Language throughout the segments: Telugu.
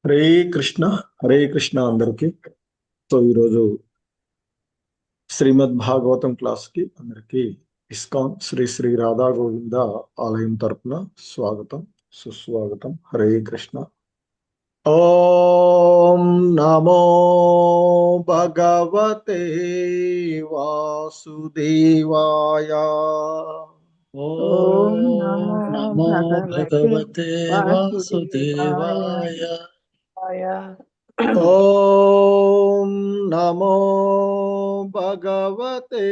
హరే కృష్ణ. హరే కృష్ణ అందరికి. సో ఈరోజు శ్రీమద్ భాగవతం క్లాస్ కి అందరికి ఇస్కాన్ శ్రీ శ్రీ రాధా గోవింద ఆలయం తరపున స్వాగతం, సుస్వాగతం. హరే కృష్ణ. ఓం నమో భగవతే వాసుదేవాయ. ఓం నమో భగవతే వాసుదేవాయ. ఓం నమో భగవతే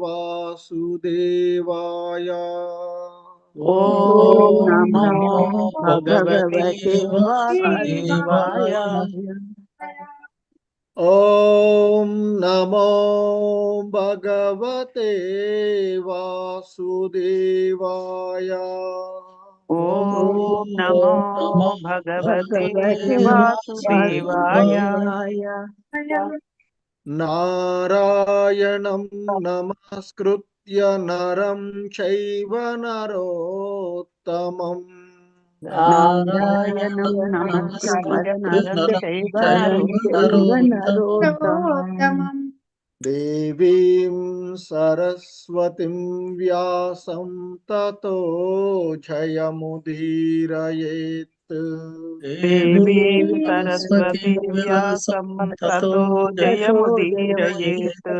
వాసుదేవాయ. ఓం నమో భగవతే వాసుదేవాయ. ఓం నమో భగవతే వాసుదేవాయ. ఓం నమో భగవతే వాసుదేవాయ. నారాయణం నమస్కృత్య నరం చైవ నరోత్తమం. నారాయణం నమస్కృత్య నరం చైవ నరోత్తమం. దేవీం సరస్వతిం వ్యాసం తతో జయముదీరయేత్. దేవీం సరస్వతీం వ్యాసం తతో జయముదీరయేత్.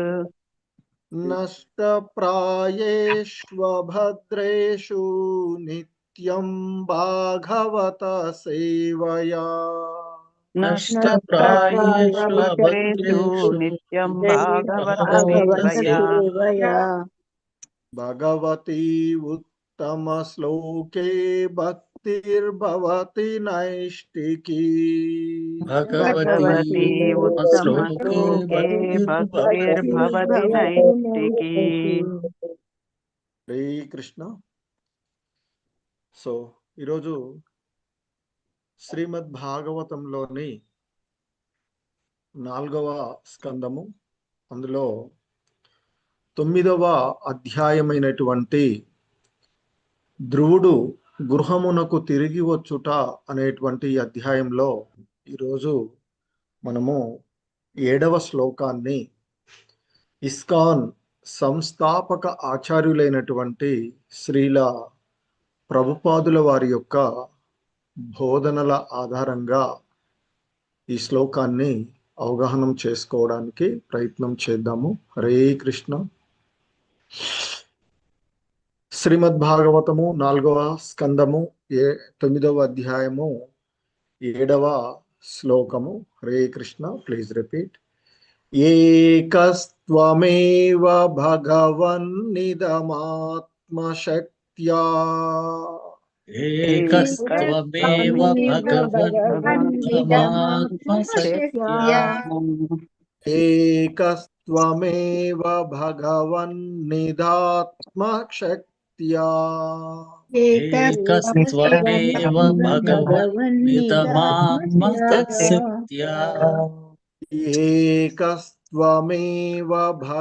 నష్టప్రాయేష్వభద్రేషు నిత్యం భాగవత సేవయా. నష్టప్రాయేషు నిత్యం భాగవత సేవయా. భగవతి ఉత్తమ శ్లోకే భక్తిర్భవతి నైష్టికీ. భగవతి ఉత్తమ శ్లోకే భక్తిర్భవతి నైష్టికీ. హరే కృష్ణ. సో ఈరోజు శ్రీమద్ భాగవతంలోని 4వ స్కందము, అందులో 9వ అధ్యాయమైనటువంటి ధ్రువుడు గృహమునకు తిరిగి వచ్చుట అనేటువంటి అధ్యాయంలో ఈరోజు మనము 7వ శ్లోకాన్ని ఇస్కాన్ సంస్థాపక ఆచార్యులైనటువంటి శ్రీల ప్రభుపాదుల వారి యొక్క బోధనల ఆధారంగా ఈ శ్లోకాన్ని అవగాహనం చేసుకోవడానికి ప్రయత్నం చేద్దాము. హరే కృష్ణ. శ్రీమద్ భాగవతము 4వ స్కందము 9వ అధ్యాయము 7వ శ్లోకము. హరే కృష్ణ. Please repeat. ఏకస్త్వమేవ భగవన్నిదమాత్మశక్త్యా. ఏకస్త్వమేవ భగవన్నిదమాత్మశక్త్యా. ఏకస్త్వమేవ భగవన్నిదాత్మశక్త్యా. ఏకస్త్వమేవ భగవన్నిదమాత్మశక్త్యా. ఏకస్త్వమేవ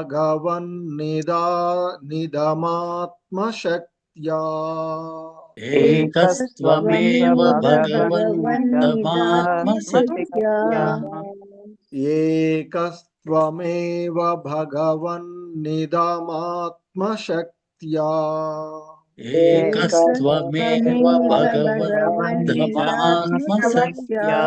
భగవన్నిదాత్మశక్త్యా. ఏకస్త్వమేవ భగవన్నిదమాత్మశక్త్యా. ఏకస్త్వమేవ భగవన్నిదమాత్మశక్త్యా. ఏకస్త్వమేవ భగవన్నిదమాత్మశక్త్యా.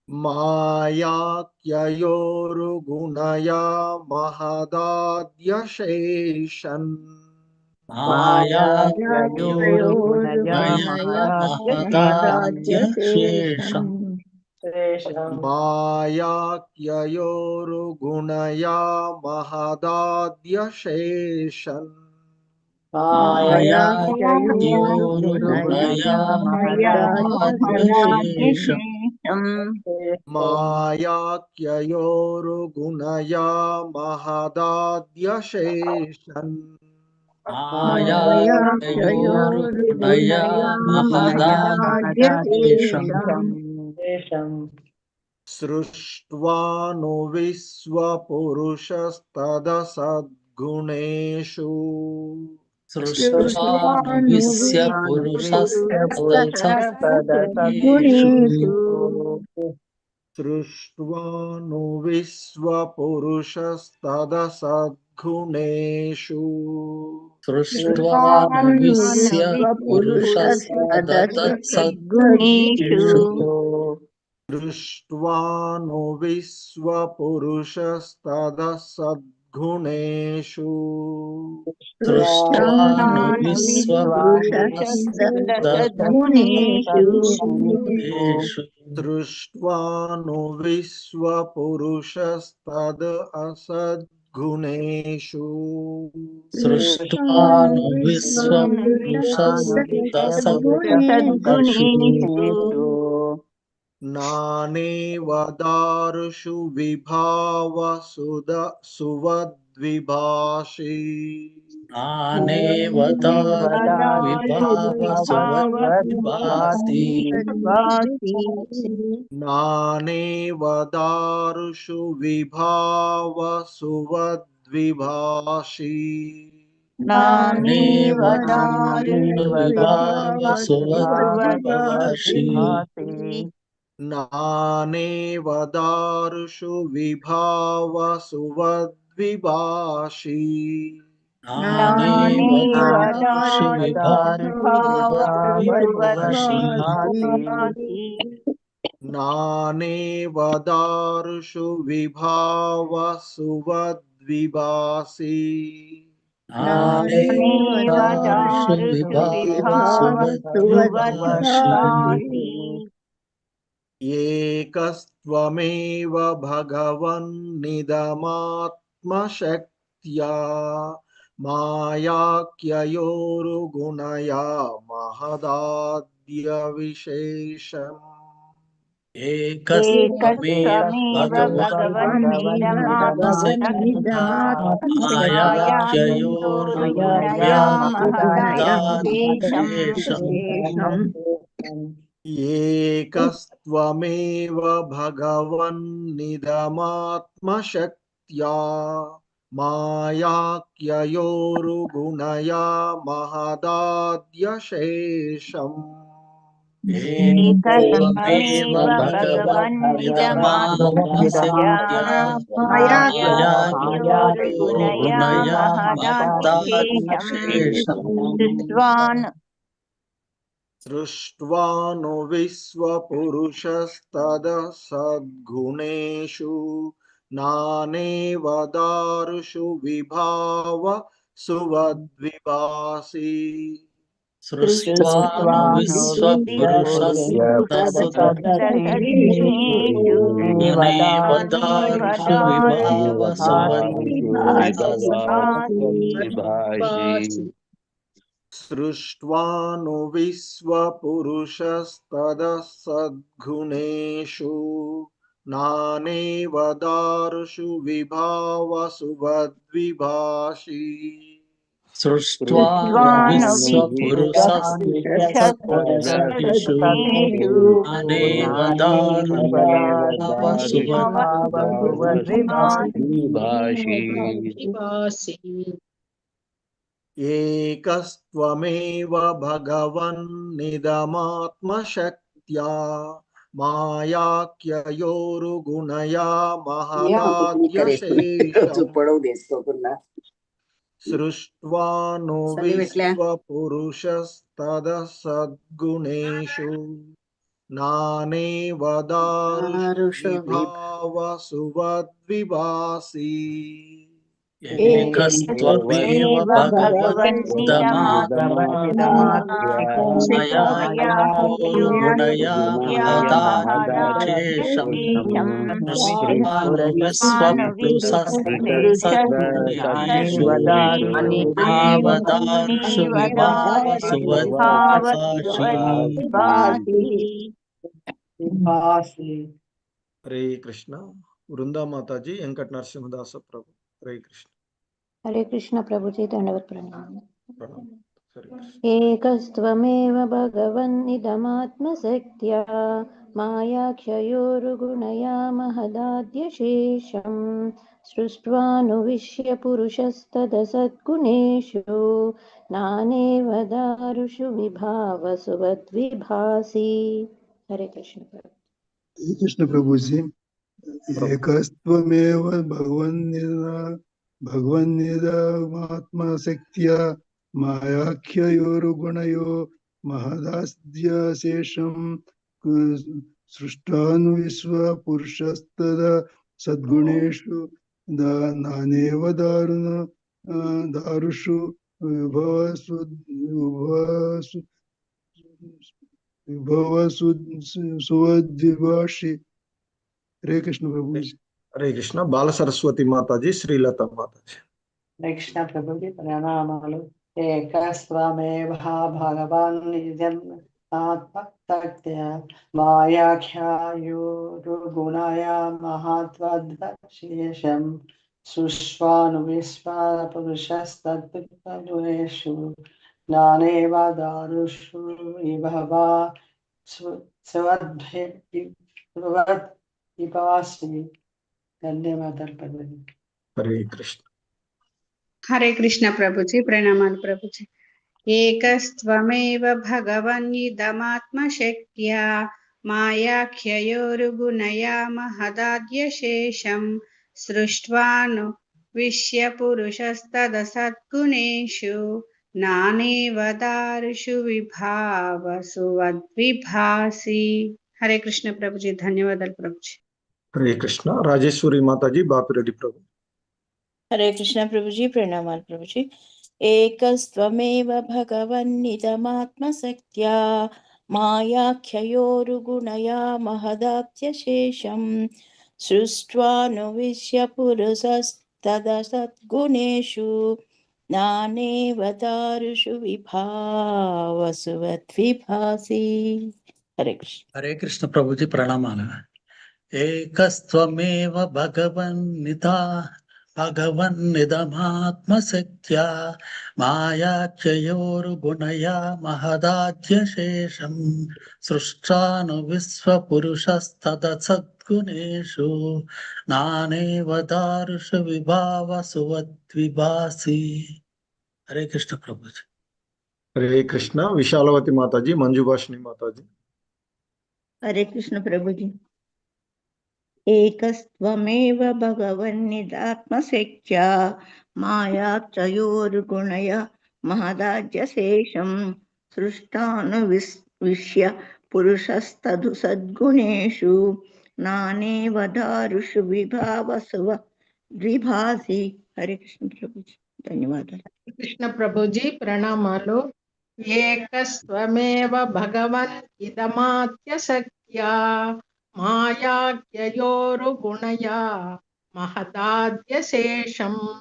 మాయాఖ్యయోరుగుణయా మహదాద్యశేషన్. మాయాఖ్యయోరుగుణయా మహదాద్యశేషం. మాయాఖ్యయోరుగుణయా మహదాద్యశేషన్. మాయాఖ్యయోరుగుణయా మహదాద్యశేషం. మాయాఖ్యయోరుగుణయా మహదాద్యశేషన్. మాయాఖ్యయోరుగుణయా మహదాద్యశేషం. సృష్ట్వాను విశ్వపురుషస్తదసద్గుణేషు. सृष्ट्वानुविश्य पुरुषस्तदसद्गुणेषु सृष्ट्वानुविश्वपुरुषस्तदसद्गुणेषु सृष्ट्वानुविश्य पुरुषस्तदसद्गुणेषु दृष्ट्वानुविश्वपुरुषस्तदसद्गुणेषु सृष्ट्वानुविश्वपुरुषस्तदसद्गुणेषु दृष्ट्वानुविश्वपुरुषस्तदसद्गुणेषु सृष्ट्वानुविश्वपुरुषस्तदसद्गुणेषु नानेवदारुषु सुवद्विभाषि नानेवदारुविभावसुवद्विभासि नानेवदारुषु विभावसुवद्विभाषि नानेवदारुविभावसुवद्विभासि नानेवदारुषु विभावसुवद्विभाषि नानेवदारुषु विभावसुवद्विभासि नानेवदारुषु विभावसुवद्विभासि नानेवदारुषु विभावसुवद्विभासि एकस्त्वमेव भगवन्निदमात्मशक्त्या मायाख्ययोरुगुणया महदाद्यविशेषम् एकस्त्वमेव भगवन्निदमात्मशक्त्या मायाख्ययोरुगुणया महदाद्यविशेषम् एकस्त्वमेव भगवन्निदमात्मशक्त्या मायाख्ययोरुगुणया महदाद्यशेषम् एकस्त्वमेव भगवन्निदमात्मशक्त्या मायाख्ययोरुगुणया महदाद्यशेषम् सृष्ट्वानुविश्वपुरुषस्तदसद्गुणेषु नानेवदारुषु विभावसुवद्विभासि सृष्ट्वानुविश्वपुरुषस्तदसद्गुणेषु विभावसुवद्विभासि सृष्ट्वानुविश्वपुरुषस्तदसद्गुणेषु नानेवदारुषु विभावसुवद्विभाषि सृष्ट्वानुविश्वपुरुषस्तदसद्गुणेषु नानेवदारुषु एकस्त्वमेव भगवन्निदमात्मशक्त्या मायाख्ययोरुगुणया महदाद्यशेषम् सृष्ट्वानुविश्वपुरुषस्तदसद्गुणेषु नानेवदारुषु विभावसुवद्विभासि एकस्त्वमेव भगवन्निदमात्मशक्त्या मायाख्ययोरुगुणया महदाद्यशेषम् सृष्ट्वानुविश्वपुरुषस्तदसद्गुणेषु नानेवदारुषु विभावसुवद्विभासि हरे कृष्ण। वृंदा माता जी, वेंकट नरसिंहदास प्रभु। हरे कृष्ण। हरे कृष्ण प्रभु जी, दंडवत प्रणाम। प्रणाम। हरे कृष्ण। एकस्त्वमेव भगवन्निदमात्मशक्त्या मायाख्ययोरुगुणया महदाद्यशेषम् सृष्ट्वानुविश्य पुरुषस्तदसद्गुणेषु नानेव दारुषु विभावसुवद्विभासि। हरे कृष्ण। कृष्ण प्रभु जी। प्रभु। एकस्त्वमेव भगवन्निदात्मशक्त्या मायाख्ययोरुगुणयो महदास्यशेषं सृष्टानुविश्व पुरुषस्तदा सद्गुणेषु नानेव दारुषु विभवसु सुवद्विभाषि। हरे कृष्ण प्रभु जी। हरे कृष्ण। बाल सरस्वती माता जी, श्रीलता माता जी। हरे कृष्ण प्रभु जी प्रणामालु। एकस्त्वमेव भगवान् निजम् आत्मशक्त्या मायाख्यायोरुगुणय महत्त्वद्विशेषं सृष्ट्वानुविश्वा पुरुषस्तद्गुणेषु नानेव दारुषु विभवा स्वद्विभासि। धन्यवाद प्रभु जी। हरे कृष्ण। हरे कृष्ण प्रभु जी प्रणामालु प्रभु जी। एकस्त्वमेव भगवन्निदमात्मशक्त्या मायाख्ययोरुगुणया महदाद्यशेषं सृष्ट्वानुविश्य पुरुषस्तदसद्गुणेषु नानेव दारुषु विभावसुवद्विभासि। हरे कृष्ण प्रभु जी। धन्यवाद प्रभु जी। हरे कृष्ण। राजेश्वरी माता जी, बापिरेड्डी प्रभु। हरे कृष्ण प्रभु जी प्रणामाल प्रभु जी। एकस्त्वमेव भगवन्निदमात्मशक्त्या मायाख्ययोरुगुणया महदात्यशेषं सृष्ट्वानुविश्य पुरुषस्तदसद्गुणेषु नानेव दारुषु विभावसुवद्विभासि। हरे कृष्ण। हरे कृष्ण प्रभु जी प्रणामालु। एकस्त्वमेव भगवन्निदमात्मशक्त्या मायाख्ययोरुगुणया महदाद्यशेषं सृष्टानुविश्वपुरुषस्तदसद्गुणेषु नानेव दारुषु विभावसुवद्विभासि। हरे कृष्ण प्रभु जी। हरे कृष्ण। विशालवती माता जी, मंजुभाषिणी माता जी। हरे कृष्ण प्रभु जी। एकस्त्वमेव भगवन्निदात्मशक्त्या मायाख्ययोरुगुणया महदाज्यशेषं सृष्टानुविश्य पुरुषस्तदसद्गुणेषु नानेव दारुषु विभावसुवद्विभासि। हरे कृष्ण प्रभु जी। धन्यवाद। कृष्ण प्रभु जी प्रणामालु। एकस्त्वमेव भगवन् इदमात्यशक्त्या मायाख्ययोरुगुणया महदाद्यशेषं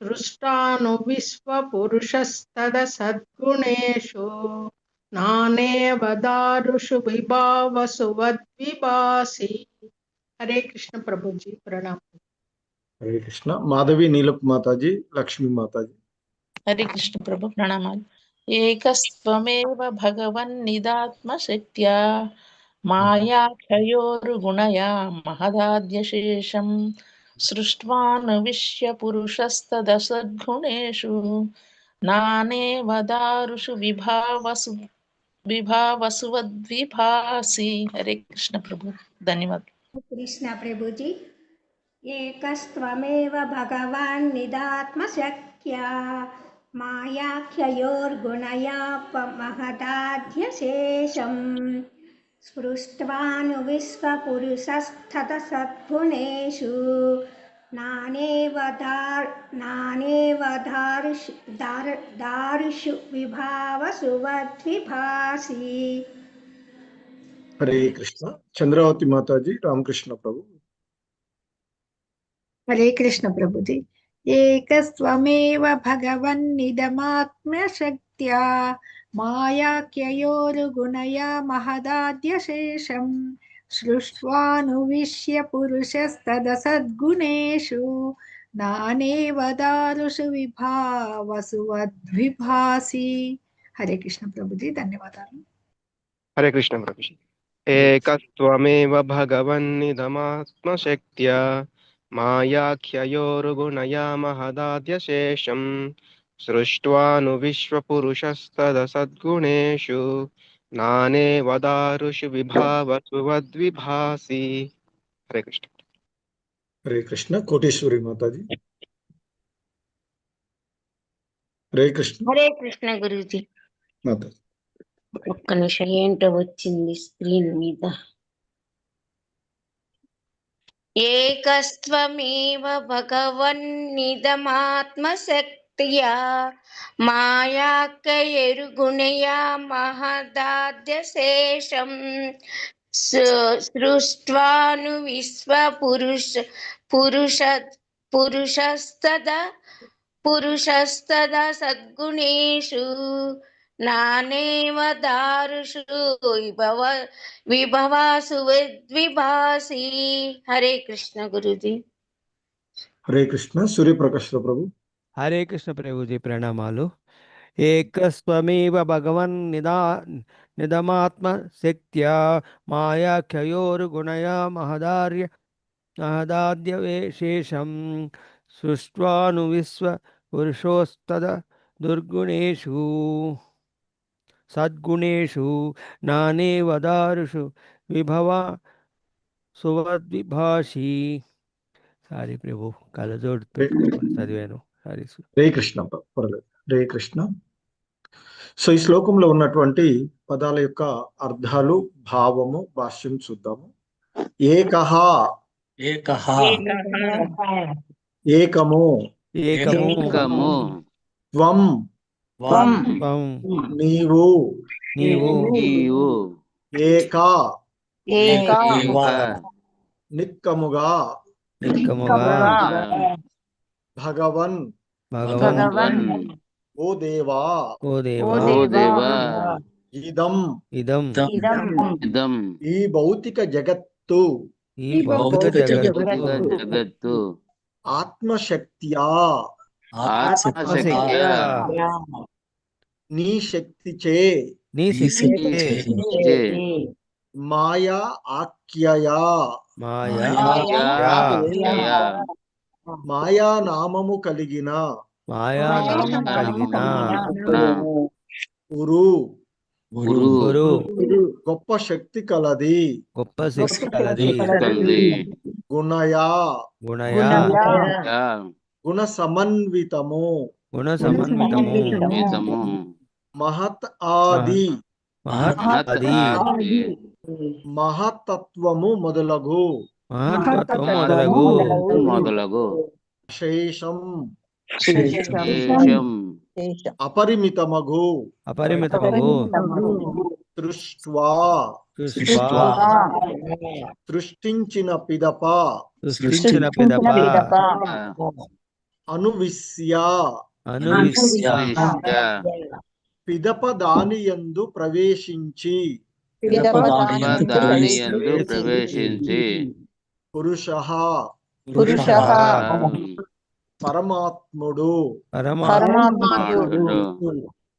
सृष्टानुविश्वपुरुषस्तदसद्गुणेषु नानेव दारुषु विभावसुवद्विभासि। हरे कृष्ण प्रभु जी प्रणाम। हरे कृष्ण। माधवी नीलप माता जी, लक्ष्मी माता जी। हरे कृष्ण प्रभु प्रणामालु। एकस्त्वमेव भगवन्निदात्मशक्त्या मायाख्ययोरुगुणया महदाद्यशेषं सृष्ट्वानुविश्य पुरुषस्तदसद्गुणेषु नानेव दारुषु विभावसुवद्विभासि। हरे कृष्ण प्रभु। धन्यवाद। कृष्ण प्रभु जी। एकस्त्वमेव भगवान् निदात्मशक्त्या मायाख्ययोर्गुणया महदाध्यशेषं स्पृष्ट्वानुविश्वपुरुषस्तदसद्गुणेषु नानेव दारुषु विभावसुवद्विभासि। हरे कृष्ण। चंद्रावती माता जी, रामकृष्ण प्रभु। हरे कृष्ण प्रभु जी। एकस्त्वमेव भगवन्निदमात्मशक्त्या मायाख्ययोरुगुणया महदाद्यशेषं सृष्ट्वानुविश्य पुरुषस्तदसद्गुणेषु नानेव दारुषु विभावसुवद्विभासि। हरे कृष्ण प्रभु जी। धन्यवादाలు। हरे कृष्ण प्रभु जी। एकस्त्वमेव भगवन्निदमात्मशक्त्या మాయాఖ్యయోర్గుణయా మహదాద్యశేషం సృష్ట్వాను విశ్వపురుషస్తదసద్గుణేషు నానే వదారుషు విభావసు వద్విభాసి. హరే కృష్ణ. హరే కృష్ణ. కోటేశ్వరి మాతాజీ. హరే కృష్ణ. హరే కృష్ణ గురూజీ. మాతాజీ. ఒక్క నిమిషం, ఏంటో వచ్చింది స్క్రీన్ మీద. ఏకస్త్వమేవ భగవన్నిదమాత్మశక్త్యా మాయాకయైర్గుణయా మహదాద్యశేషం సృష్ట్వాను పురుషస్తదా సద్గుణేషు నానేవ దారుషు విభవాసు విభాసి. హరే కృష్ణ గురుజీ. హరే కృష్ణ. సూర్యప్రకాశ్ ప్రభు. హరే కృష్ణ ప్రభుజీ, ప్రణామాలు. ఏకస్వమేవ భగవన్ నిదమాత్మ శక్త్యా మాయాఖ్యయోర్గుణయా మహదాద్యశేషం సృష్ట్వాను విశ్వ పురుషోస్తద దుర్గుణేషు సద్గుణేషు నానేవ దారుషు విభవ సువద్విభాషి. సారీ ప్రభు, కలజోడు పెట్టుకోమని చదివాను. సారీ. హరే కృష్ణ. పర్లేదు. హరే కృష్ణ. సో ఈ శ్లోకంలో ఉన్నటువంటి పదాల యొక్క అర్థాలు, భావము, భాష్యం చూద్దాము. ఏకః, ఏకము, త్వం, నీవు, ఏకా, నిక్కముగా, భగవన్, ఓ దేవా, ఇదం, ఈ భౌతిక జగత్తు, ఆత్మశక్త్యా, నీ శక్తిచే, మాయా ఆఖ్యయా, మాయా నామము కలిగిన, ఉరు, గొప్ప శక్తి కలది, గుణయా, గుణ సమన్వితము, మహత్ ఆది, మహతత్వము మొదలగు, శేషం, అపరిమితమగు, దృష్ట్వా, సృష్టించిన పిదప, అనువిశ్య, పిదప దానియందు ప్రవేశించి, పురుషః, పరమాత్ముడు,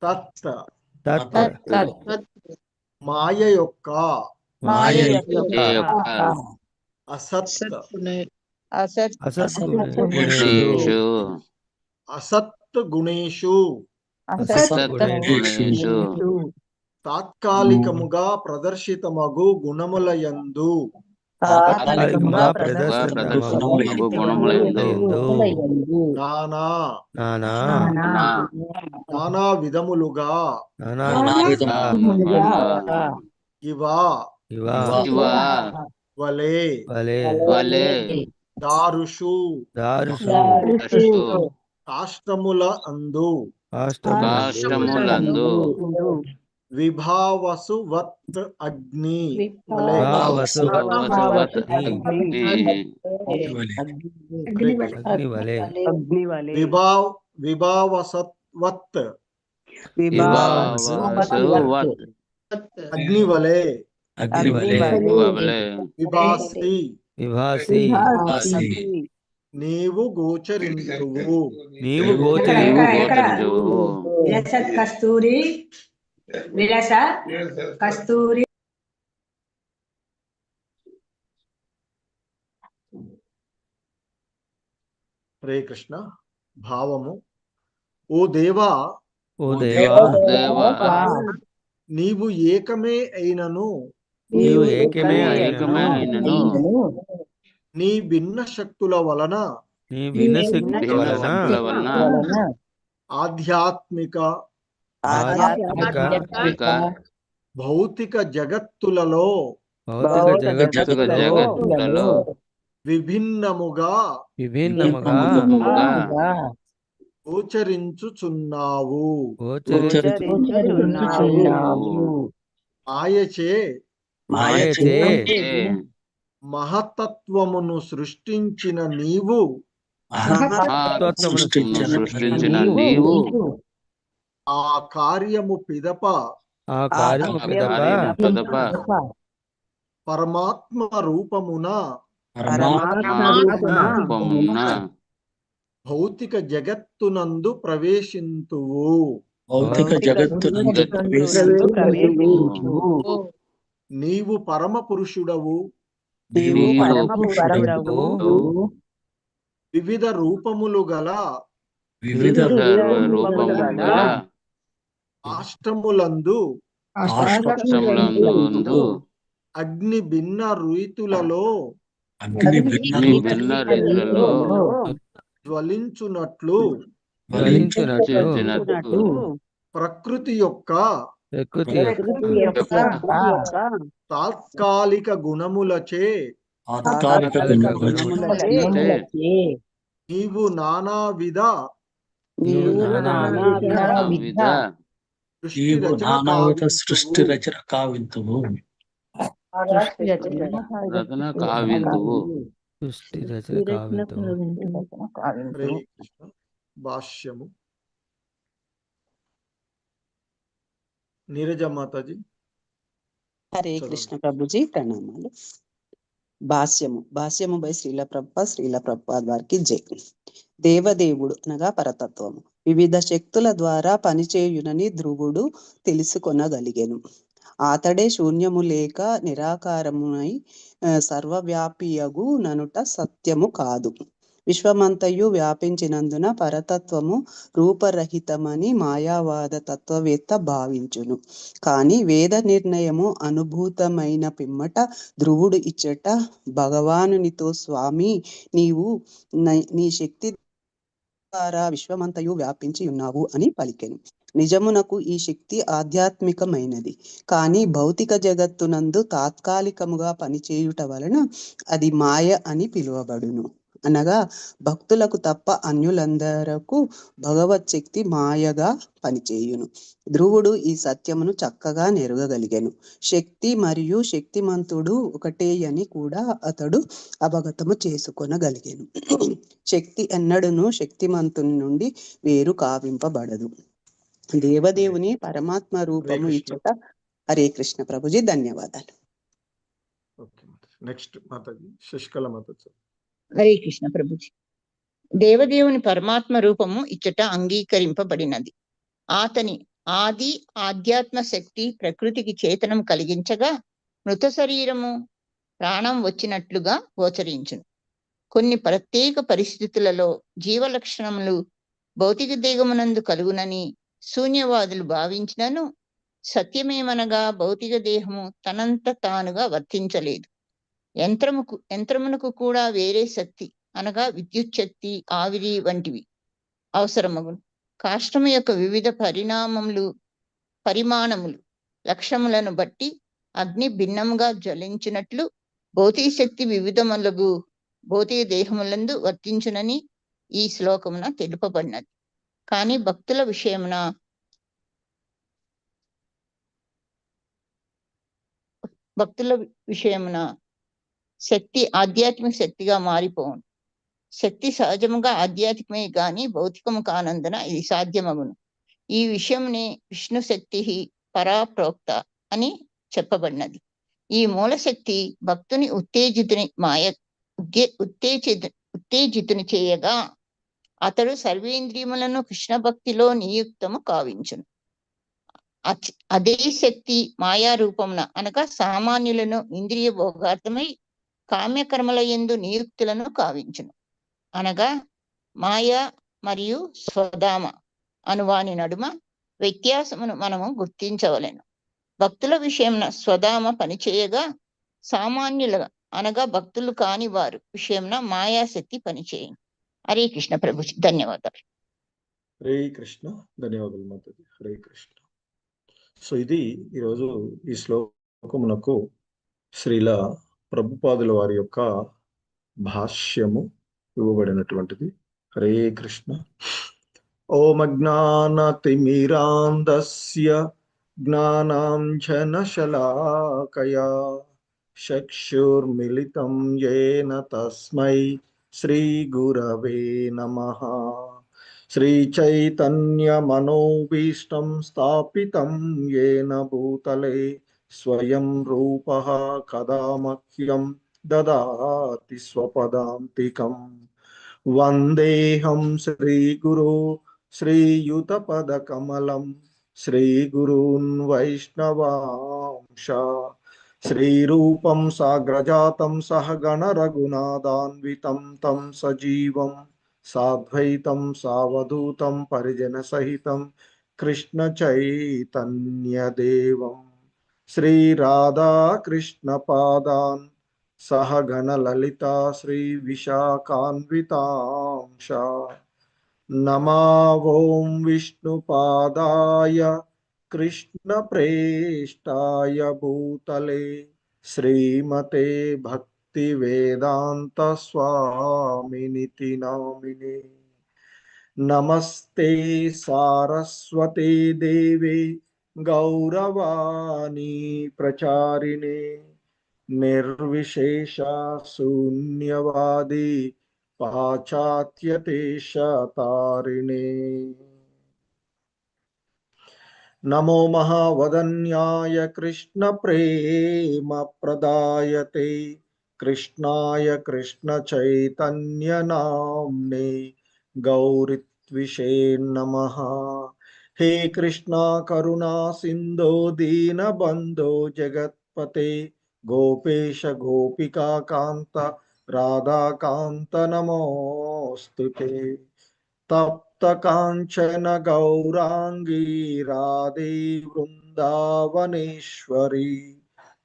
తత్, మాయ యొక్క, అసత్, అసత్ గుణేషు, తాత్కాలికముగా ప్రదర్శితమగు గుణములయందు, నానా విధములుగా, ఇవా, వలే, దారుషు, కాష్టముల అందు, విభావసు వత్ అగ్ని, విభావసత్వత్ అగ్ని వలే, విభాసి, నీవు గోచరించువు, కస్తూరి విలస కస్తూరి. హరే కృష్ణ. భావము: ఓ దేవా, ఓ దేవా, నీవు ఏకమే అయినను నీవు ఏకమే అయినను నీ భిన్న శక్తుల వలన నీ భిన్న శక్తి వలన ఆధ్యాత్మిక భౌతిక జగత్తులలో విభిన్నముగా గోచరించుచున్నావు. మాయచే మహత్తత్వమును సృష్టించిన నీవు ఆ కార్యము పిదప పరమాత్మ రూపమున భౌతిక జగత్తునందు ప్రవేశింతువు. నీవు పరమ పురుషుడవు, వివిధ రూపములు గల అష్టములందు అగ్ని భిన్న రీతులలో జ్వలించునట్లు ప్రకృతి యొక్క తాత్కాలిక గుణములచే నీవు నానావిధ సృష్టి రచన కావింతువు. భాష్యము. నీరజ మాతాజీ. హరే కృష్ణ ప్రభుజీ, ప్రణామాలు. భాష్యము బై శ్రీల ప్రభుపాద్ వారికి జై. దేవదేవుడు అనగా పరతత్వము వివిధ శక్తుల ద్వారా పనిచేయునని ధ్రువుడు తెలుసుకొనగలిగెను. అతడే శూన్యము లేక నిరాకారమునై సర్వవ్యాపియగు ననుట సత్యము కాదు. విశ్వమంతయు వ్యాపించినందున పరతత్వము రూపరహితమని మాయావాద తత్వవేత్త భావించును. కాని వేద నిర్ణయము అనుభూతమైన పిమ్మట ధ్రువుడు ఇచ్చట భగవానునితో, స్వామి, నీవు నీ శక్తి ద్వారా విశ్వమంతయు వ్యాపించి ఉన్నావు అని పలికెను. నిజమునకు ఈ శక్తి ఆధ్యాత్మికమైనది, కానీ భౌతిక జగత్తునందు తాత్కాలికముగా పనిచేయుట వలన అది మాయ అని పిలువబడును. అనగా భక్తులకు తప్ప అన్యులందరకు భగవత్ శక్తి మాయగా పనిచేయును. ధ్రువుడు ఈ సత్యమును చక్కగా నెరగగలిగెను. శక్తి మరియు శక్తిమంతుడు ఒకటే అని కూడా అతడు అవగతము చేసుకొనగలిగెను. శక్తి ఎన్నడూను శక్తిమంతుని నుండి వేరు కావింపబడదు. దేవదేవుని పరమాత్మ రూపము ఇచ్చట. హరే కృష్ణ ప్రభుజీ, ధన్యవాదాలు. నెక్స్ట్ మాతాజీ శశికళ మాతాజీ. హరే కృష్ణ ప్రభుజీ. దేవదేవుని పరమాత్మ రూపము ఇచ్చట అంగీకరింపబడినది. అతని ఆది ఆధ్యాత్మ శక్తి ప్రకృతికి చేతనం కలిగించగా మృత శరీరము ప్రాణం వచ్చినట్లుగా గోచరించును. కొన్ని ప్రత్యేక పరిస్థితులలో జీవ లక్షణములు భౌతిక దేహమునందు కలుగునని శూన్యవాదులు భావించినను సత్యమేమనగా భౌతిక దేహము తనంత తానుగా వర్తించలేదు. యంత్రమునకు కూడా వేరే శక్తి అనగా విద్యుత్ శక్తి, ఆవిరి వంటివి అవసరమగును. కాష్టము యొక్క వివిధ పరిమాణములు లక్ష్యములను బట్టి అగ్ని భిన్నంగా జ్వలించినట్లు భౌతిక శక్తి వివిధములగు భౌతిక దేహములందు వర్తించునని ఈ శ్లోకమున తెలుపబడినది. కానీ భక్తుల విషయమున శక్తి ఆధ్యాత్మిక శక్తిగా మారిపోవును. శక్తి సహజముగా ఆధ్యాత్మికమే గాని భౌతికము కానందున ఇది సాధ్యమగును. ఈ విషయంనే విష్ణు శక్తి పరాప్రోక్త అని చెప్పబడినది. ఈ మూలశక్తి భక్తుని ఉత్తేజితుని చేయగా అతడు సర్వేంద్రియములను కృష్ణ భక్తిలో నియుక్తము కావించును. అదే శక్తి మాయా రూపమున అనగా సామాన్యులను ఇంద్రియ భోగార్థమై కామ్యకర్మల యందు నియుక్తులను కావించును. అనగా మాయ మరియు స్వధామ అనువాని నడుమ వ్యత్యాసమును మనము గుర్తించవలెను. భక్తుల విషయంన స్వధామ పనిచేయగా సామాన్యుల అనగా భక్తులు కాని వారు విషయంన మాయాశక్తి పనిచేయను. హరే కృష్ణ ప్రభుజీ, ధన్యవాదాలు. హరే కృష్ణ. ధన్యవాదాలు మాతాజీ. హరే కృష్ణ. సో ఇది ఈరోజు ఈ శ్లోకమునకు శ్రీల ప్రభుపాదుల వారి యొక్క భాష్యము ఇవ్వబడినటువంటిది. హరే కృష్ణ. ఓం అజ్ఞానతిమిరాంధస్య జ్ఞానాంజనశలాకయా చక్షుర్మిలితం యేన తస్మై శ్రీగురవే నమః. శ్రీచైతన్యమనోభీష్టం స్థాపితం యేన భూతలే స్వయం రూపః కదా మహ్యం దదాతి స్వపదాంతికం. వందేహం శ్రీగురు శ్రీయుతపదకమలం శ్రీగురూన్ వైష్ణవాంశ. శ్రీరూపం సాగ్రజాతం సహగణ రఘునాథాన్వితం తం సజీవం సాద్వైతం సావధూతం పరిజన సహితం కృష్ణ చైతన్యదేవం శ్రీరాధా కృష్ణ పాదాన్ సహగణ లలితా శ్రీ విశాఖాన్వితాంశ. నమో ఓం విష్ణుపాదాయ కృష్ణ ప్రేష్టాయ భూతలే శ్రీమతే భక్తి వేదాంత స్వామినితి నామినే. నమస్తే సారస్వతే దేవే గౌరవాణి ప్రచారిణే నిర్విశేష శూన్యవాది పాశ్చాత్యదేశతారిణే. నమో మహావదన్యాయ కృష్ణ ప్రేమ ప్రదాయతే కృష్ణాయ కృష్ణ చైతన్య నామ్నే గౌరిత్విషే నమః. హే కృష్ణ కరుణా సింధో దీనబంధో జగత్పతే గోపేశ గోపికా కాంత రాధాకాంత నమోస్తుతే. తప్త కాంచన గౌరాంగీ రాధే వృందావనేశ్వరి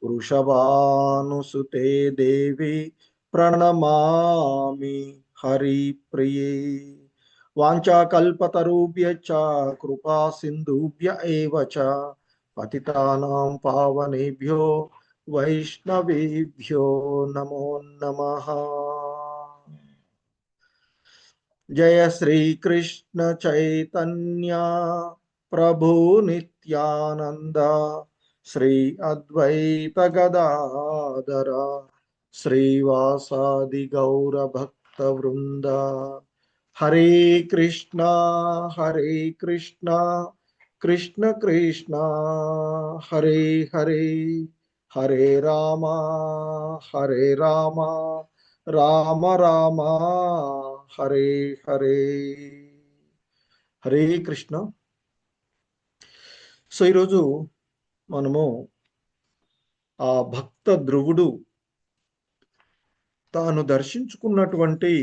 వృషభానుసుతే దేవి ప్రణమామి హరిప్రియే. వాంఛాకల్పతరుభ్యశ్చ కృపా సింధుభ్య ఏవ చ పతితానాం పావనేభ్యో వైష్ణవేభ్యో నమో నమః. జయ శ్రీ కృష్ణ చైతన్య ప్రభు నిత్యానంద శ్రీ అద్వైత గదాధర శ్రీవాసాది గౌర భక్త వృంద. హరే కృష్ణ కృష్ణ కృష్ణ హరే హరే హరే రామ రామ రామ హరే హరే. హరే కృష్ణ. సో ఈరోజు మనము ఆ భక్త ధ్రువుడు తాను దర్శించుకున్నటువంటి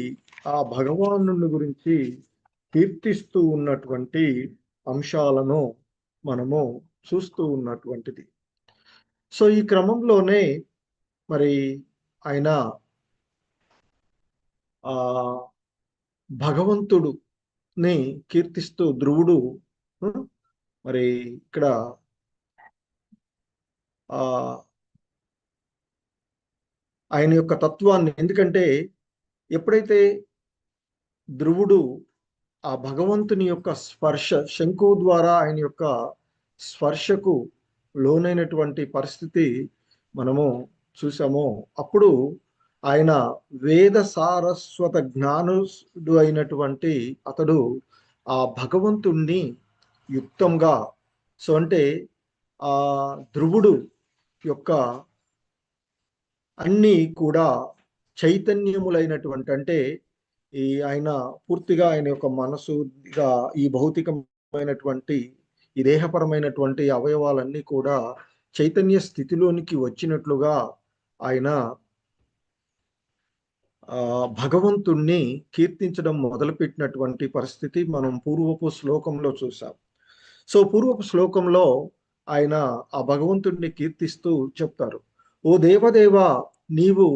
ఆ భగవాను గురించి కీర్తిస్తూ ఉన్నటువంటి అంశాలను మనము చూస్తూ ఉన్నటువంటిది. సో ఈ క్రమంలోనే మరి ఆయన ఆ భగవంతుడుని కీర్తిస్తూ ధ్రువుడు మరి ఇక్కడ ఆయన యొక్క తత్వాన్ని, ఎందుకంటే ఎప్పుడైతే ధ్రువుడు ఆ భగవంతుని యొక్క స్పర్శ శంఖు ద్వారా ఆయన యొక్క స్పర్శకు లోనైనటువంటి పరిస్థితి మనము చూసామో, అప్పుడు ఆయన వేద సారస్వత జ్ఞానుడు అయినటువంటి అతడు ఆ భగవంతుణ్ణి యుక్తంగా, సో అంటే ఆ ధ్రువుడు యొక్క అన్ని కూడా చైతన్యములైనటువంటి, అంటే ఈ ఆయన పూర్తిగా ఆయన యొక్క మనసుగా ఈ భౌతికమైనటువంటి ఈ దేహపరమైనటువంటి అవయవాలన్నీ కూడా చైతన్య స్థితిలోనికి వచ్చినట్లుగా ఆయన భగవంతుణ్ణి కీర్తించడం మొదలుపెట్టినటువంటి పరిస్థితి మనం పూర్వపు శ్లోకంలో చూసాం. సో పూర్వపు శ్లోకంలో ఆయన ఆ భగవంతుణ్ణి కీర్తిస్తూ చెప్తారు, ఓ దేవదేవ, నీవు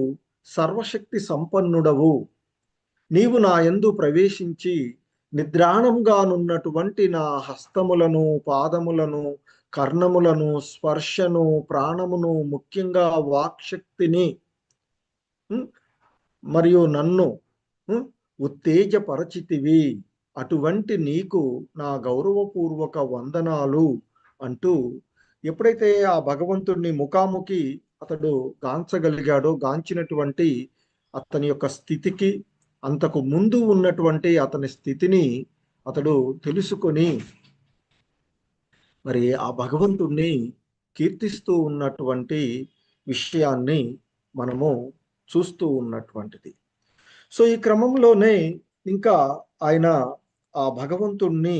సర్వశక్తి సంపన్నుడవు, నీవు నా యందు ప్రవేశించి నిద్రాణంగానున్నటువంటి నా హస్తములను, పాదములను, కర్ణములను, స్పర్శను, ప్రాణమును, ముఖ్యంగా వాక్శక్తిని మరియు నన్ను ఉత్తేజపరచితివి. అటువంటి నీకు నా గౌరవపూర్వక వందనాలు అంటూ ఎప్పుడైతే ఆ భగవంతుడిని ముఖాముఖి అతడు గాంచగలిగాడో, గాంచినటువంటి అతని యొక్క స్థితికి, అంతకు ముందు ఉన్నటువంటి అతని స్థితిని అతడు తెలుసుకొని మరి ఆ భగవంతుణ్ణి కీర్తిస్తూ ఉన్నటువంటి విషయాన్ని మనము చూస్తూ ఉన్నటువంటిది. సో ఈ క్రమంలోనే ఇంకా ఆయన ఆ భగవంతుణ్ణి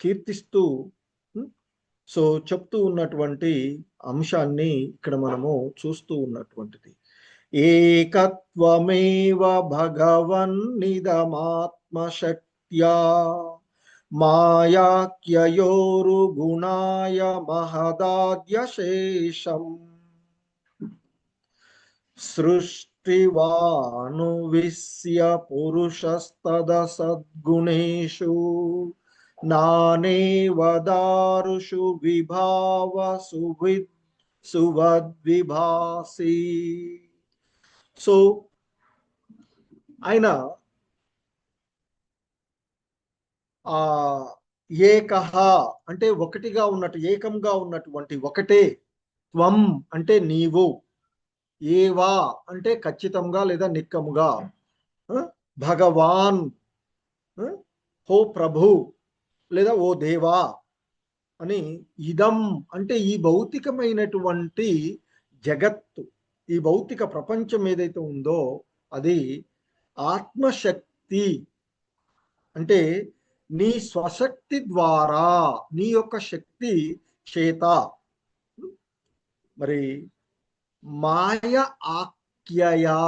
కీర్తిస్తూ సో చెప్తూ ఉన్నటువంటి అంశాన్ని ఇక్కడ మనము చూస్తూ ఉన్నటువంటిది. ఏకత్వమేవ భగవన్నిదమాత్మశక్త్యా మాయాఖ్యయోరు గుణాయ మహదాద్యశేషం సృష్టివానువిశ్య పురుషస్తద సద్గుణేషు నానేవదారుషు విభావ సువద్విభాసి. సో ఆయన ఏకహ అంటే ఒకటిగా ఉన్నట్టు, ఏకంగా ఉన్నటువంటి ఒకటే, త్వం అంటే నీవు, ఏవా అంటే ఖచ్చితంగా లేదా నిక్కముగా, భగవాన్ హో ప్రభు లేదా ఓ దేవా అని, ఇదం అంటే ఈ భౌతికమైనటువంటి జగత్తు, ఈ భౌతిక ప్రపంచం ఏదైతే ఉందో అది ఆత్మశక్తి అంటే నీ స్వశక్తి ద్వారా, నీ యొక్క శక్తి చేత మరి మాయ ఆఖ్యయా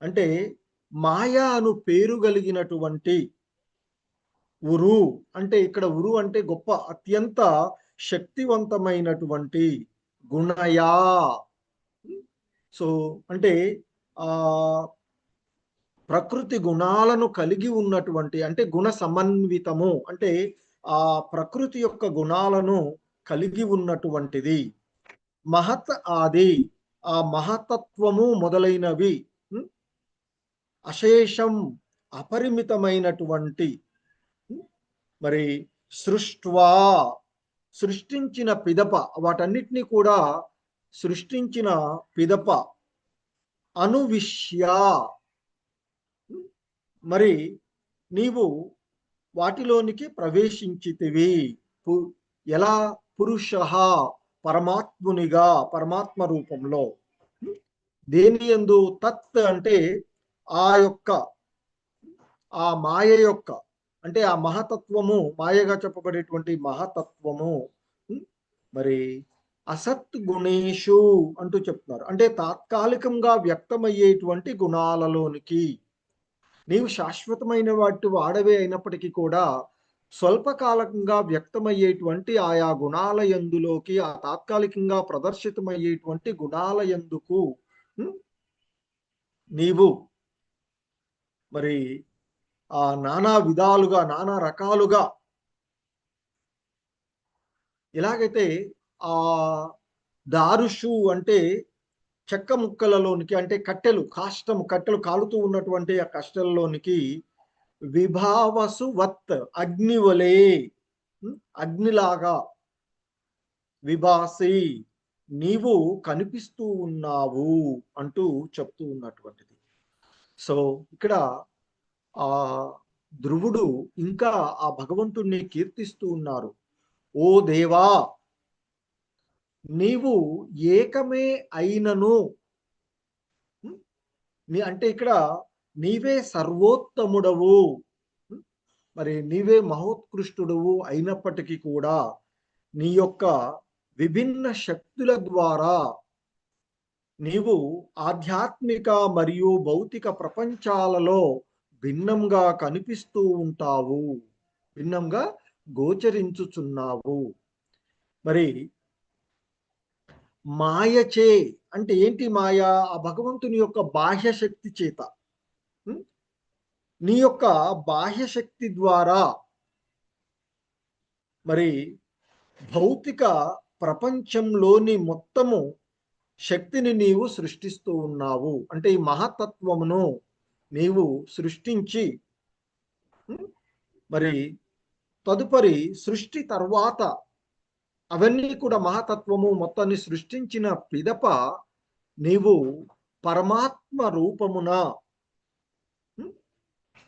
అంటే మాయా అను పేరు కలిగినటువంటి ఉరు అంటే ఇక్కడ ఉరు అంటే గొప్ప అత్యంత శక్తివంతమైనటువంటి గుణయా. సో అంటే ప్రకృతి గుణాలను కలిగి ఉన్నటువంటి అంటే గుణ సమన్వితము అంటే ఆ ప్రకృతి యొక్క గుణాలను కలిగి ఉన్నటువంటిది. మహత్ ఆది ఆ మహతత్వము మొదలైనవి, అశేషం అపరిమితమైనటువంటి, మరి సృష్ట్వా సృష్టించిన పిదప, వాటన్నిటినీ కూడా సృష్టించిన పిదప, అనువిశ్య మరి నీవు వాటిలోనికి ప్రవేశించితివి. ఎలా? పురుషః పరమాత్మునిగా, పరమాత్మ రూపంలో. దేని యందు? తత్ అంటే ఆ యొక్క ఆ మాయ యొక్క అంటే ఆ మహతత్వము, మాయగా చెప్పబడేటువంటి మహతత్వము మరి అసత్ గుణేషు అంటూ చెప్తున్నారు. అంటే తాత్కాలికంగా వ్యక్తమయ్యేటువంటి గుణాలలోనికి నీవు శాశ్వతమైన వాటి వాడవే అయినప్పటికీ కూడా స్వల్పకాలంగా వ్యక్తమయ్యేటువంటి ఆయా గుణాల యందులోకి, ఆ తాత్కాలికంగా ప్రదర్శితమయ్యేటువంటి గుణాల యందుకు నీవు మరి ఆ నానా విధాలుగా, నానా రకాలుగా ఎలాగైతే ఆ దారుషు అంటే చెక్క ముక్కలలోనికి అంటే కట్టెలు, కట్టెలు కాలుతూ ఉన్నటువంటి ఆ కష్టంలోనికి విభావసు వత్ అగ్నివలే, అగ్నిలాగా విభాసి నీవు కనిపిస్తూ ఉన్నావు అంటూ చెప్తూ ఉన్నటువంటిది. సో ఇక్కడ ఆ ధ్రువుడు ఇంకా ఆ భగవంతుణ్ణి కీర్తిస్తూ ఉన్నారు. ఓ దేవా, నీవు ఏకమే అయినను అంటే ఇక్కడ నీవే సర్వోత్తముడవు, మరి నీవే మహోత్కృష్టుడవు అయినప్పటికీ కూడా నీ యొక్క విభిన్న శక్తుల ద్వారా నీవు ఆధ్యాత్మిక మరియు భౌతిక ప్రపంచాలలో భిన్నంగా కనిపిస్తూ ఉంటావు, భిన్నంగా గోచరించుచున్నావు. మరి మాయచే అంటే ఏంటి మాయ? ఆ భగవంతుని యొక్క బాహ్య శక్తి చేత, నీ యొక్క బాహ్య శక్తి ద్వారా మరి భౌతిక ప్రపంచంలోని మొత్తము శక్తిని నీవు సృష్టిస్తూ ఉన్నావు. అంటే ఈ మహతత్వమును నీవు సృష్టించి మరి తదుపరి సృష్టి తర్వాత అవన్నీ కూడా మహతత్వము మొత్తాన్ని సృష్టించిన పిదప నీవు పరమాత్మ రూపమున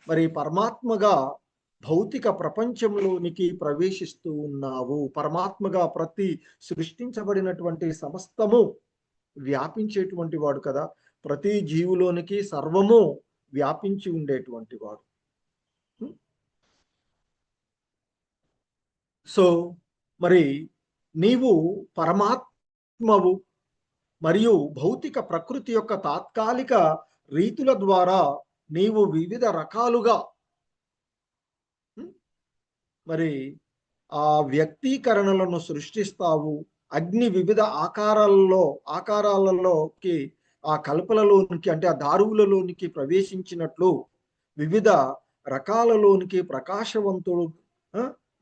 మరి పరమాత్మగా భౌతిక ప్రపంచంలోనికి ప్రవేశిస్తూ ఉన్నావు. పరమాత్మగా ప్రతి సృష్టించబడినటువంటి సమస్తము వ్యాపించేటువంటి వాడు కదా, ప్రతి జీవులోనికి సర్వము వ్యాపించి ఉండేటువంటి వాడు. సో మరి నీవు పరమాత్మవు మరియు భౌతిక ప్రకృతి యొక్క తాత్కాలిక రీతుల ద్వారా నీవు వివిధ రకాలుగా మరి ఆ వ్యక్తీకరణలను సృష్టిస్తావు. అగ్ని వివిధ ఆకారాలలోకి ఆ కల్పలలోనికి అంటే ఆ దారువులలోనికి ప్రవేశించినట్లు వివిధ రకాలలోనికి ప్రకాశవంతుడు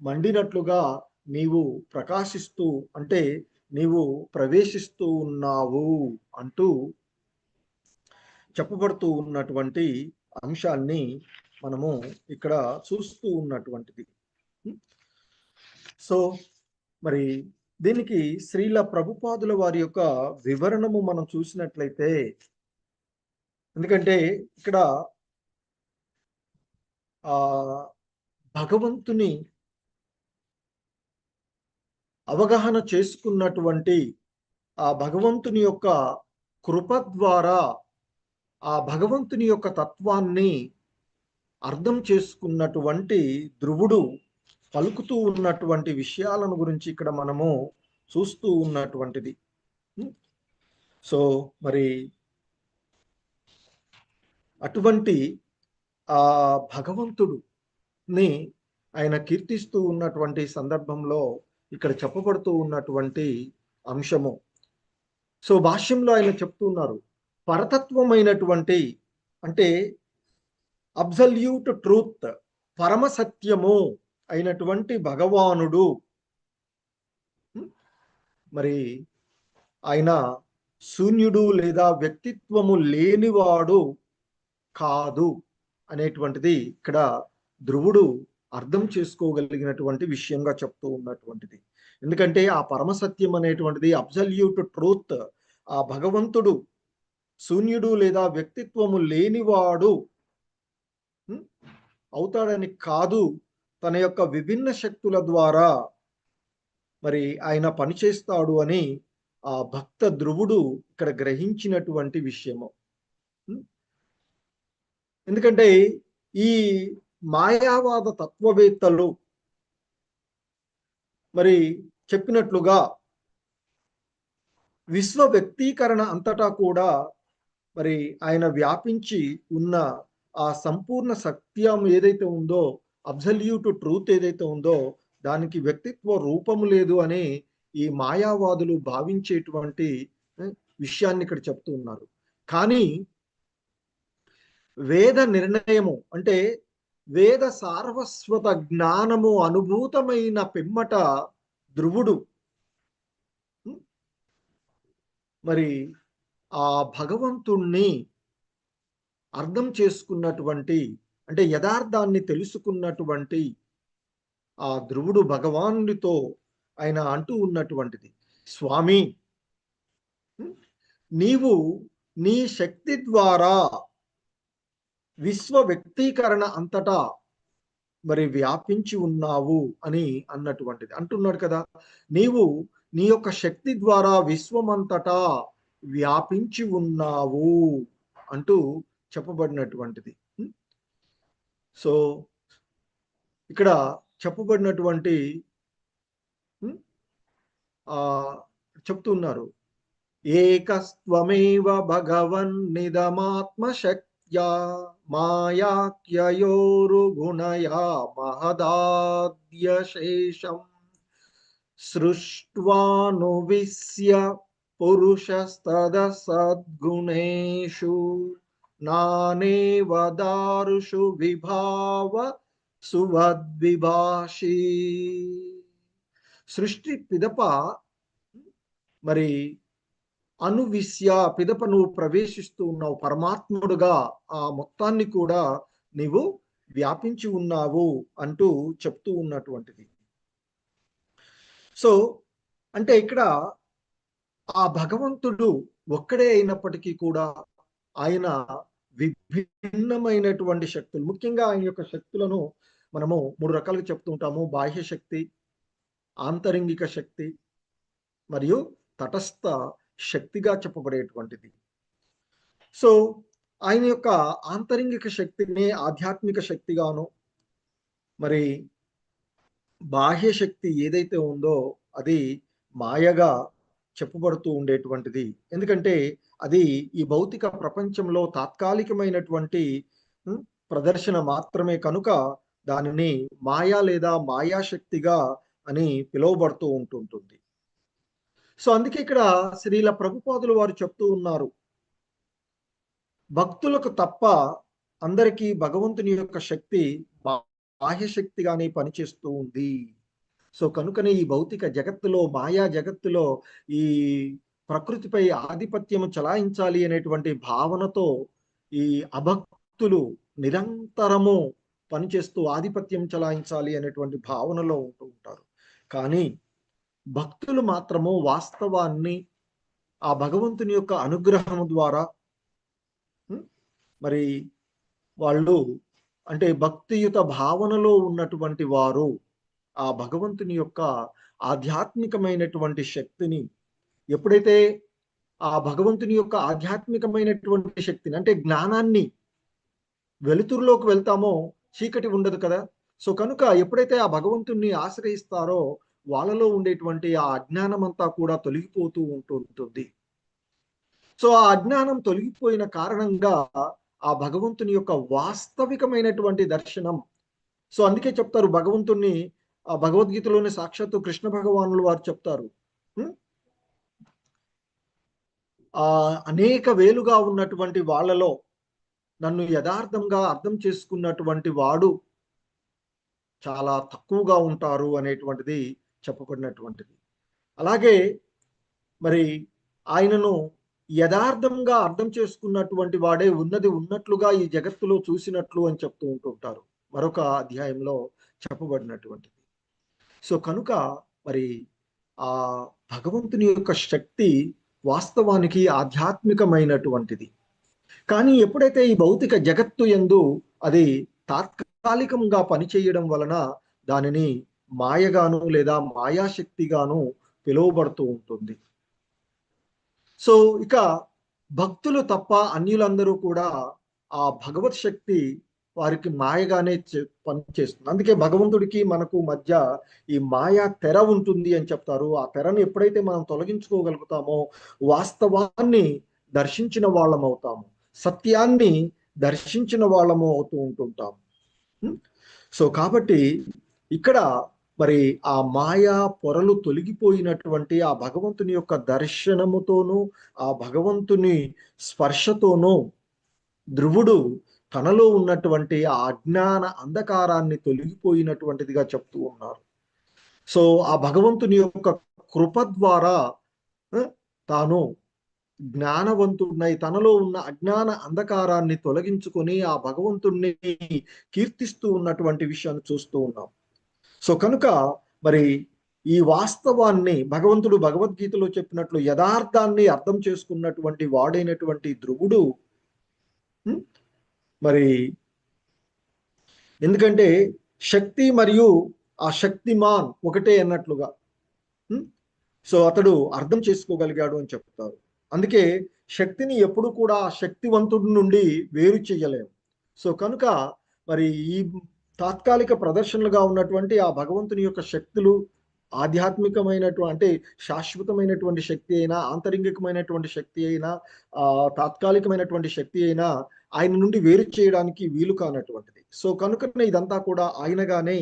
మండినట్లుగా నీవు ప్రకాశిస్తూ అంటే నీవు ప్రవేశిస్తూ ఉన్నావు అంటూ చెప్పబడుతూ ఉన్నటువంటి అంశాన్ని మనము ఇక్కడ చూస్తూ ఉన్నటువంటిది. సో మరి దీనికి శ్రీల ప్రభుపాదుల వారి యొక్క వివరణము మనం చూసినట్లయితే, ఎందుకంటే ఇక్కడ భగవంతుని అవగాహన చేసుకున్నటువంటి ఆ భగవంతుని యొక్క కృప ద్వారా ఆ భగవంతుని యొక్క తత్వాన్ని అర్థం చేసుకున్నటువంటి ధ్రువుడు పలుకుతూ ఉన్నటువంటి విషయాలను గురించి ఇక్కడ మనము చూస్తూ ఉన్నటువంటిది. సో మరి అటువంటి ఆ భగవంతుడుని ఆయన కీర్తిస్తూ ఉన్నటువంటి సందర్భంలో ఇక్కడ చెప్పబడుతూ ఉన్నటువంటి అంశము. సో భాష్యంలో ఆయన చెప్తున్నారు, పరతత్వమైనటువంటి అంటే అబ్సల్యూట్ ట్రూత్, పరమ సత్యము అయినటువంటి భగవానుడు మరి ఆయన శూన్యుడు లేదా వ్యక్తిత్వము లేనివాడు కాదు అనేటువంటిది ఇక్కడ ధ్రువుడు అర్థం చేసుకోగలిగినటువంటి విషయంగా చెప్తూ ఉన్నటువంటిది. ఎందుకంటే ఆ పరమసత్యం అనేటువంటిది అబ్సల్యూట్ ట్రూత్, ఆ భగవంతుడు శూన్యుడు లేదా వ్యక్తిత్వము లేనివాడు అవుతాడని కాదు, తన యొక్క విభిన్న శక్తుల ద్వారా మరి ఆయన పనిచేస్తాడు అని ఆ భక్త ధ్రువుడు ఇక్కడ గ్రహించినటువంటి విషయము. ఎందుకంటే ఈ మాయావాద తత్వవేత్తలు మరి చెప్పినట్లుగా విశ్వ వ్యక్తీకరణ అంతటా కూడా మరి ఆయన వ్యాపించి ఉన్న ఆ సంపూర్ణ సత్యం ఏదైతే ఉందో, అబ్సల్యూట్ ట్రూత్ ఏదైతే ఉందో, దానికి వ్యక్తిత్వ రూపము లేదు అని ఈ మాయావాదులు భావించేటువంటి విషయాన్ని ఇక్కడ చెప్తూ ఉన్నారు. కానీ వేద నిర్ణయము అంటే వేద సార్వస్వత జ్ఞానము అనుభూతమైన పిమ్మట ధ్రువుడు మరి ఆ భగవంతుణ్ణి అర్థం చేసుకున్నటువంటి అంటే యథార్థాన్ని తెలుసుకున్నటువంటి ఆ ధ్రువుడు భగవానుడితో ఆయన అంటూ ఉన్నటువంటిది, స్వామి నీవు నీ శక్తి ద్వారా విశ్వ వ్యక్తీకరణ అంతటా మరి వ్యాపించి ఉన్నావు అని అన్నటువంటిది అంటున్నాడు కదా. నీవు నీ యొక్క శక్తి ద్వారా విశ్వమంతటా వ్యాపించి ఉన్నావు అంటూ చెప్పబడినటువంటిది. సో ఇక్కడ చెప్పబడినటువంటి చెప్తున్నారు, ఏకస్త్వమేవ భగవన్నిదమాత్మశక్త్యా మాయాఖ్యయోరుగుణయా మహదాద్యశేషం సృష్ట్వానువిశ్య పురుషస్తద సద్గుణేషు నానేవ దారుషు విభావ సువద్విభాషి. సృష్టి పిదప మరి అనువిశ్య పిదప నువ్వు ప్రవేశిస్తూ ఉన్నావు, పరమాత్ముడుగా ఆ మొత్తాన్ని కూడా నీవు వ్యాపించి ఉన్నావు అంటూ చెప్తూ ఉన్నటువంటిది. సో అంటే ఇక్కడ ఆ భగవంతుడు ఒక్కడే అయినప్పటికీ కూడా ఆయన విభిన్నమైనటువంటి శక్తులు, ముఖ్యంగా ఆయన యొక్క శక్తులను మనము 3 రకాలుగా చెప్తూ ఉంటాము. బాహ్య శక్తి, ఆంతరంగిక శక్తి మరియు తటస్థ శక్తిగా చెప్పబడేటువంటిది. సో ఆయన యొక్క ఆంతరంగిక శక్తిని ఆధ్యాత్మిక శక్తిగాను, మరి బాహ్య శక్తి ఏదైతే ఉందో అది మాయగా చెప్పబడుతూ ఉండేటువంటిది. ఎందుకంటే అది ఈ భౌతిక ప్రపంచంలో తాత్కాలికమైనటువంటి ప్రదర్శన మాత్రమే కనుక దానిని మాయా లేదా మాయాశక్తిగా అని పిలువబడుతూ ఉంటుంటుంది. సో అందుకే ఇక్కడ శ్రీల ప్రభుపాదులు వారు చెప్తూ ఉన్నారు, భక్తులకు తప్ప అందరికీ భగవంతుని యొక్క శక్తి బాహ్య శక్తిగానే పనిచేస్తూ ఉంది. సో కనుకనే ఈ భౌతిక జగత్తులో, మాయా జగత్తులో ఈ ప్రకృతిపై ఆధిపత్యం చలాయించాలి అనేటువంటి భావనతో ఈ అభక్తులు నిరంతరము పనిచేస్తూ ఆధిపత్యం చలాయించాలి అనేటువంటి భావనలో ఉంటూ ఉంటారు. కానీ భక్తులు మాత్రము వాస్తవాన్ని ఆ భగవంతుని యొక్క అనుగ్రహం ద్వారా మరి వాళ్ళు అంటే భక్తియుత భావనలో ఉన్నటువంటి వారు ఆ భగవంతుని యొక్క ఆధ్యాత్మికమైనటువంటి శక్తిని ఎప్పుడైతే ఆ భగవంతుని యొక్క ఆధ్యాత్మికమైనటువంటి శక్తిని అంటే జ్ఞానాన్ని, వెలుతురులోకి వెళ్తామో చీకటి ఉండదు కదా. సో కనుక ఎప్పుడైతే ఆ భగవంతుణ్ణి ఆశ్రయిస్తారో వాళ్ళలో ఉండేటువంటి ఆ అజ్ఞానం అంతా కూడా తొలగిపోతూ ఉంటుంది. సో ఆ అజ్ఞానం తొలగిపోయిన కారణంగా ఆ భగవంతుని యొక్క వాస్తవికమైనటువంటి దర్శనం. సో అందుకే చెప్తారు భగవంతుణ్ణి, ఆ భగవద్గీతలోని సాక్షాత్తు కృష్ణ భగవానులు వారు చెప్తారు, అనేక వేలుగా ఉన్నటువంటి వాళ్ళలో నన్ను యథార్థంగా అర్థం చేసుకున్నటువంటి వాడు చాలా తక్కువగా ఉంటారు అనేటువంటిది చెప్పబడినటువంటిది. అలాగే మరి ఆయనను యథార్థంగా అర్థం చేసుకున్నటువంటి వాడే ఉన్నది ఉన్నట్లుగా ఈ జగత్తులో చూసినట్లు అని చెప్తూ ఉంటుంటారు మరొక అధ్యాయంలో చెప్పబడినటువంటిది. సో కనుక మరి ఆ భగవంతుని యొక్క శక్తి వాస్తవానికి ఆధ్యాత్మికమైనటువంటిది. కానీ ఎప్పుడైతే ఈ భౌతిక జగత్తు యందు అది తాత్కాలికంగా పనిచేయడం వలన దానిని మాయగాను లేదా మాయాశక్తిగాను పిలువబడుతూ ఉంటుంది. సో ఇక భక్తులు తప్ప అన్యులందరూ కూడా ఆ భగవత్ శక్తి వారికి మాయగానే పనిచేస్తుంది. అందుకే భగవంతుడికి మనకు మధ్య ఈ మాయా తెర ఉంటుంది అని చెప్తారు. ఆ తెరను ఎప్పుడైతే మనం తొలగించుకోగలుగుతామో వాస్తవాన్ని దర్శించిన వాళ్ళం అవుతాము, సత్యాన్ని దర్శించిన వాళ్ళము అవుతూ ఉంటుంటాము. సో కాబట్టి ఇక్కడ మరి ఆ మాయా పొరలు తొలగిపోయినటువంటి ఆ భగవంతుని యొక్క దర్శనముతోనూ ఆ భగవంతుని స్పర్శతోనూ ధ్రువుడు తనలో ఉన్నటువంటి ఆ అజ్ఞాన అంధకారాన్ని తొలగిపోయినటువంటిదిగా చెప్తూ ఉన్నారు. సో ఆ భగవంతుని యొక్క కృప ద్వారా తాను జ్ఞానవంతుడినై తనలో ఉన్న అజ్ఞాన అంధకారాన్ని తొలగించుకొని ఆ భగవంతుణ్ణి కీర్తిస్తూ ఉన్నటువంటి విషయాన్ని చూస్తూ ఉన్నాం. సో కనుక మరి ఈ వాస్తవాన్ని భగవంతుడు భగవద్గీతలో చెప్పినట్లు యథార్థాన్ని అర్థం చేసుకున్నటువంటి వాడైనటువంటి ధ్రువుడు మరి ఎందుకంటే శక్తి మరియు ఆ శక్తిమాన్ ఒకటే అన్నట్లుగా సో అతడు అర్థం చేసుకోగలిగాడు అని చెప్తారు. అందుకే శక్తిని ఎప్పుడు కూడా శక్తివంతుడి నుండి వేరు చేయలేము. సో కనుక మరి ఈ తాత్కాలిక ప్రదర్శనలుగా ఉన్నటువంటి ఆ భగవంతుని యొక్క శక్తులు ఆధ్యాత్మికమైనటువంటి అంటే శాశ్వతమైనటువంటి శక్తి అయినా, ఆంతరింగికమైనటువంటి శక్తి అయినా, తాత్కాలికమైనటువంటి శక్తి అయినా ఆయన నుండి వేరు చేయడానికి వీలు కానటువంటిది. సో కనుకనే ఇదంతా కూడా ఆయనగానే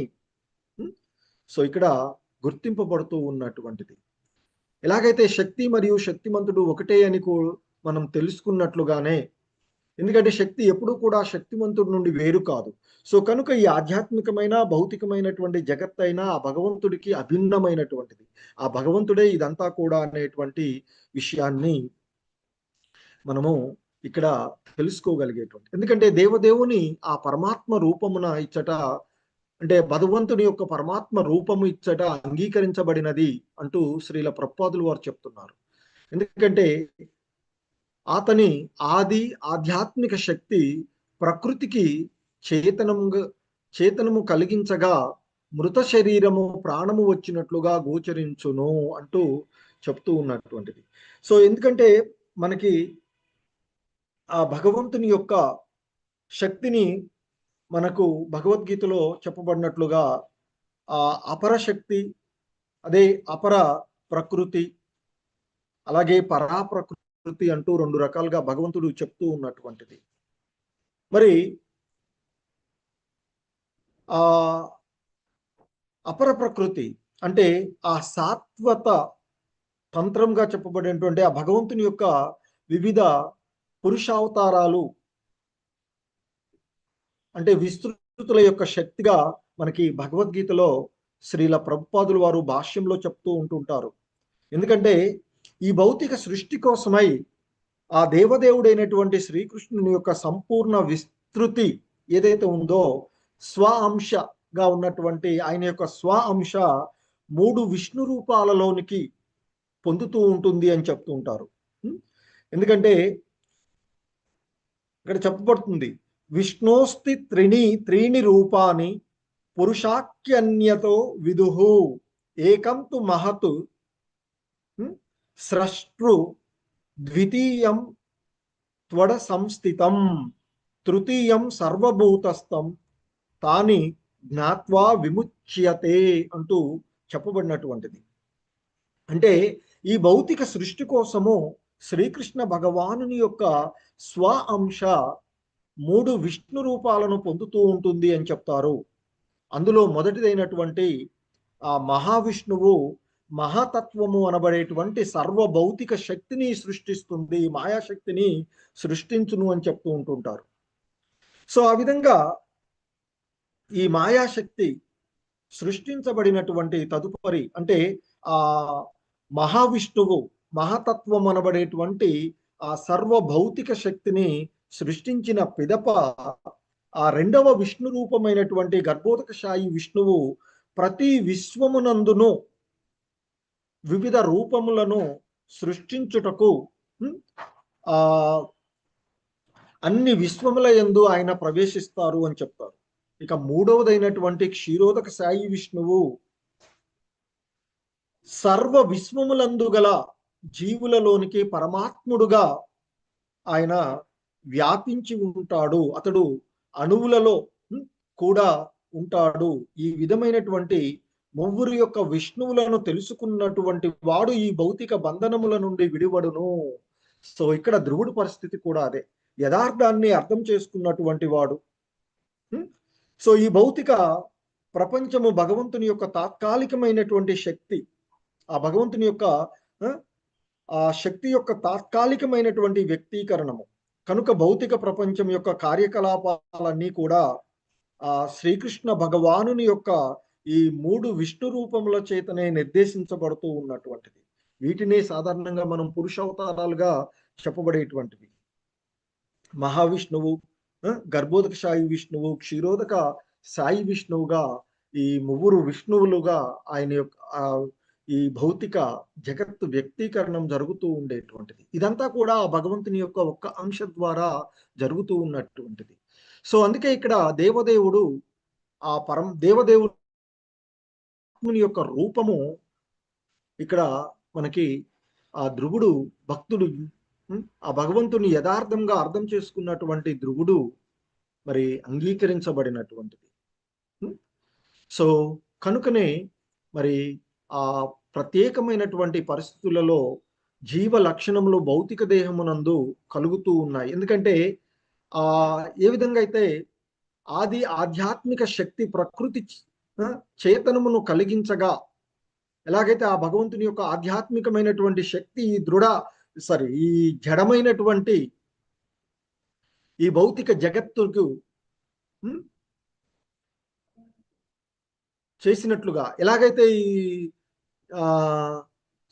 సో ఇక్కడ గుర్తింపబడుతూ ఉన్నటువంటిది. ఎలాగైతే శక్తి మరియు శక్తిమంతుడు ఒకటే అని మనం తెలుసుకున్నట్లుగానే, ఎందుకంటే శక్తి ఎప్పుడూ కూడా శక్తిమంతుడి నుండి వేరు కాదు. సో కనుక ఈ ఆధ్యాత్మికమైన భౌతికమైనటువంటి జగత్ అయినా ఆ భగవంతుడికి అభిన్నమైనటువంటిది. ఆ భగవంతుడే ఇదంతా కూడా అనేటువంటి విషయాన్ని మనము ఇక్కడ తెలుసుకోగలిగేటువంటి, ఎందుకంటే దేవదేవుని ఆ పరమాత్మ రూపమున ఇచ్చట, అంటే భగవంతుని యొక్క పరమాత్మ రూపము ఇచ్చట అంగీకరించబడినది అంటూ శ్రీల ప్రభుపాదులు వారు చెప్తున్నారు. ఎందుకంటే అతని ఆది ఆధ్యాత్మిక శక్తి ప్రకృతికి చేతనము కలిగించగా మృత శరీరము ప్రాణము వచ్చినట్లుగా గోచరించును అంటూ చెప్తూ ఉన్నటువంటిది. సో ఎందుకంటే మనకి ఆ భగవంతుని యొక్క శక్తిని మనకు భగవద్గీతలో చెప్పబడినట్లుగా ఆ అపర శక్తి, అదే అపర ప్రకృతి, అలాగే పరాప్రకృతి అంటూ రెండు రకాలుగా భగవంతుడు చెప్తూ ఉన్నటువంటిది. మరి ఆ అపర ప్రకృతి అంటే ఆ సాత్వత తంత్రంగా చెప్పబడినటువంటి ఆ భగవంతుని యొక్క వివిధ పురుషావతారాలు, అంటే విస్తృతుల యొక్క శక్తిగా మనకి భగవద్గీతలో శ్రీల ప్రభుపాదులు వారు భాష్యంలో చెప్తూ ఉంటుంటారు. ఎందుకంటే ఈ భౌతిక సృష్టి కోసమై ఆ దేవదేవుడైనటువంటి శ్రీకృష్ణుని యొక్క సంపూర్ణ విస్తృతి ఏదైతే ఉందో, స్వ అంశగా ఉన్నటువంటి ఆయన యొక్క స్వ అంశ 3 విష్ణు రూపాలలోనికి పొందుతూ ఉంటుంది అని చెప్తూ ఉంటారు. ఎందుకంటే ఇక్కడ చెప్పబడుతుంది, విష్ణోస్తి త్రీణి రూపాని పురుషాఖ్యన్యతో విదుహు ఏకం తు మహత్ స్రష్టృ ద్వితీయం త్వడ సంస్థితం తృతీయం సర్వభూతస్థం తాని జ్ఞాత్వా విముచ్యతే అంటూ చెప్పబడినటువంటిది. అంటే ఈ భౌతిక సృష్టి కోసము శ్రీకృష్ణ భగవానుని యొక్క స్వ అంశ 3 విష్ణు రూపాలను పొందుతూ ఉంటుంది అని చెప్తారు. అందులో మొదటిదైనటువంటి ఆ మహావిష్ణువు మహాతత్వము అనబడేటువంటి సర్వభౌతిక శక్తిని సృష్టిస్తుంది, మాయాశక్తిని సృష్టించును అని చెప్తూ ఉంటుంటారు. సో ఆ విధంగా ఈ మాయాశక్తి సృష్టించబడినటువంటి తదుపరి, అంటే ఆ మహావిష్ణువు మహాతత్వం అనబడేటువంటి ఆ సర్వభౌతిక శక్తిని సృష్టించిన పిదప ఆ 2వ విష్ణు రూపమైనటువంటి గర్భోదకశాయి విష్ణువు ప్రతి విశ్వమునందును వివిధ రూపములను సృష్టించుటకు అన్ని విశ్వముల యందు ఆయన ప్రవేశిస్తారు అని చెప్తారు. ఇక 3వదైనటువంటి క్షీరోదక సాయి విష్ణువు సర్వ విశ్వములందు గల జీవులలోనికి పరమాత్ముడుగా ఆయన వ్యాపించి ఉంటాడు. అతడు అణువులలో కూడా ఉంటాడు. ఈ విధమైనటువంటి 3 యొక్క విష్ణువులను తెలుసుకున్నటువంటి వాడు ఈ భౌతిక బంధనముల నుండి విడివడును. సో ఇక్కడ ధ్రువుడి పరిస్థితి కూడా అదే, యథార్థాన్ని అర్థం చేసుకున్నటువంటి వాడు. సో ఈ భౌతిక ప్రపంచము భగవంతుని యొక్క తాత్కాలికమైనటువంటి శక్తి, ఆ భగవంతుని యొక్క ఆ శక్తి యొక్క తాత్కాలికమైనటువంటి వ్యక్తీకరణము కనుక భౌతిక ప్రపంచం యొక్క కార్యకలాపాలన్నీ కూడా ఆ శ్రీకృష్ణ భగవానుని యొక్క ఈ 3 విష్ణు రూపముల చేతనే నిర్దేశించబడుతూ ఉన్నటువంటిది. వీటినే సాధారణంగా మనం పురుషావతారాలుగా చెప్పబడేటువంటివి. మహావిష్ణువు, గర్భోదక సాయి విష్ణువు, క్షీరోదక సాయి విష్ణువుగా ఈ 3 విష్ణువులుగా ఆయన యొక్క ఈ భౌతిక జగత్తు వ్యక్తీకరణం జరుగుతూ ఉండేటువంటిది. ఇదంతా కూడా భగవంతుని యొక్క ఒక్క అంశ ద్వారా జరుగుతూ ఉన్నటువంటిది. సో అందుకే ఇక్కడ దేవదేవుడు ఆ దేవదేవుని యొక్క రూపము ఇక్కడ మనకి ఆ ధ్రువుడు భక్తుడు, ఆ భగవంతుని యథార్థంగా అర్థం చేసుకున్నటువంటి ధ్రువుడు మరి అంగీకరించబడినటువంటిది. సో కనుకనే మరి ఆ ప్రత్యేకమైనటువంటి పరిస్థితులలో జీవ లక్షణములు భౌతిక దేహమునందు కలుగుతూ ఉన్నాయి. ఎందుకంటే ఏ విధంగా అయితే ఆది ఆధ్యాత్మిక శక్తి ప్రకృతి చేతనమును కలిగించగా, ఎలాగైతే ఆ భగవంతుని యొక్క ఆధ్యాత్మికమైనటువంటి శక్తి ఈ జడమైనటువంటి ఈ భౌతిక జగత్తుకు చేసినట్లుగా, ఎలాగైతే ఈ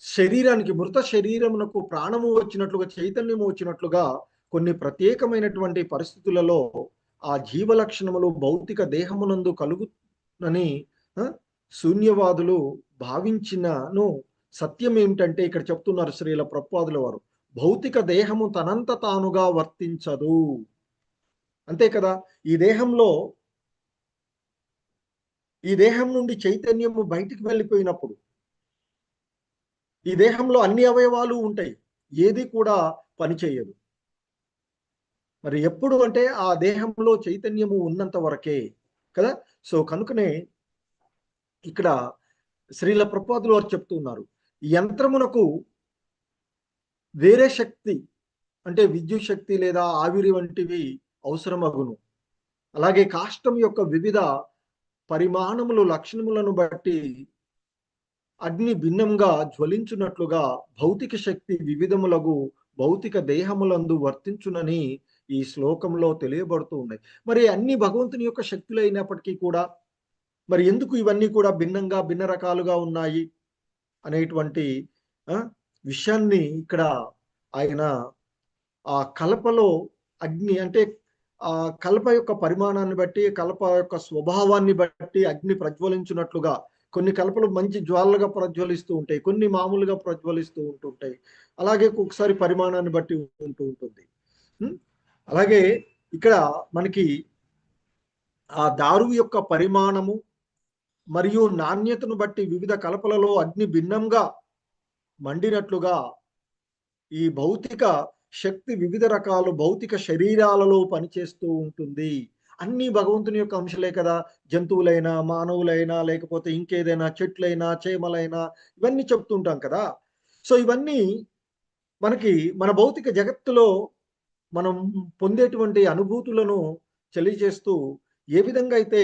శరీరానికి మృత శరీరమునకు ప్రాణము వచ్చినట్లుగా, చైతన్యము వచ్చినట్లుగా కొన్ని ప్రత్యేకమైనటువంటి పరిస్థితులలో ఆ జీవ లక్షణములు భౌతిక దేహమునందు కలుగునని శూన్యవాదులు భావించినను సత్యం ఏమిటంటే ఇక్కడ చెప్తున్నారు శ్రీల ప్రభుపాదుల వారు, భౌతిక దేహము తనంత తానుగా వర్తించదు. అంతే కదా, ఈ దేహం నుండి చైతన్యము బయటికి వెళ్ళిపోయినప్పుడు ఈ దేహంలో అన్ని అవయవాలు ఉంటాయి, ఏది కూడా పనిచేయదు. మరి ఎప్పుడు అంటే ఆ దేహంలో చైతన్యము ఉన్నంత వరకే కదా. సో కనుకనే ఇక్కడ శ్రీల ప్రభుపాదులు వారు చెప్తున్నారు, యంత్రమునకు వేరే శక్తి అంటే విద్యుత్ శక్తి లేదా ఆవిరి వంటివి అవసరమగును. అలాగే కాష్టం యొక్క వివిధ పరిమాణములు లక్షణములను బట్టి అగ్ని భిన్నంగా జ్వలించున్నట్లుగా భౌతిక శక్తి వివిధములగు భౌతిక దేహములందు వర్తించునని ఈ శ్లోకంలో తెలియబడుతూ ఉన్నాయి. మరి అన్ని భగవంతుని యొక్క శక్తులు అయినప్పటికీ కూడా మరి ఎందుకు ఇవన్నీ కూడా భిన్న రకాలుగా ఉన్నాయి అనేటువంటి విషయాన్ని ఇక్కడ ఆయన ఆ కలపలో అగ్ని అంటే ఆ కలప యొక్క పరిమాణాన్ని బట్టి, కలప యొక్క స్వభావాన్ని బట్టి అగ్ని ప్రజ్వలించినట్లుగా, కొన్ని కలపలు మంచి జ్వాలగా ప్రజ్వలిస్తూ ఉంటాయి, కొన్ని మామూలుగా ప్రజ్వలిస్తూ ఉంటుంటాయి. అలాగే ఒక్కొక్కసారి పరిమాణాన్ని బట్టి ఉంటూ ఉంటుంది. అలాగే ఇక్కడ మనకి ఆ దారువు యొక్క పరిమాణము మరియు నాణ్యతను బట్టి వివిధ కలపలలో అగ్ని భిన్నంగా మండినట్లుగా ఈ భౌతిక శక్తి వివిధ రకాల భౌతిక శరీరాలలో పనిచేస్తూ ఉంటుంది. అన్ని భగవంతుని యొక్క అంశాలే కదా, జంతువులైనా మానవులైనా లేకపోతే ఇంకేదైనా చెట్లైనా చేమలైనా ఇవన్నీ చెప్తుంటాం కదా. సో ఇవన్నీ మనకి మన భౌతిక జగత్తులో మనం పొందేటువంటి అనుభూతులను తెలియజేస్తూ, ఏ విధంగా అయితే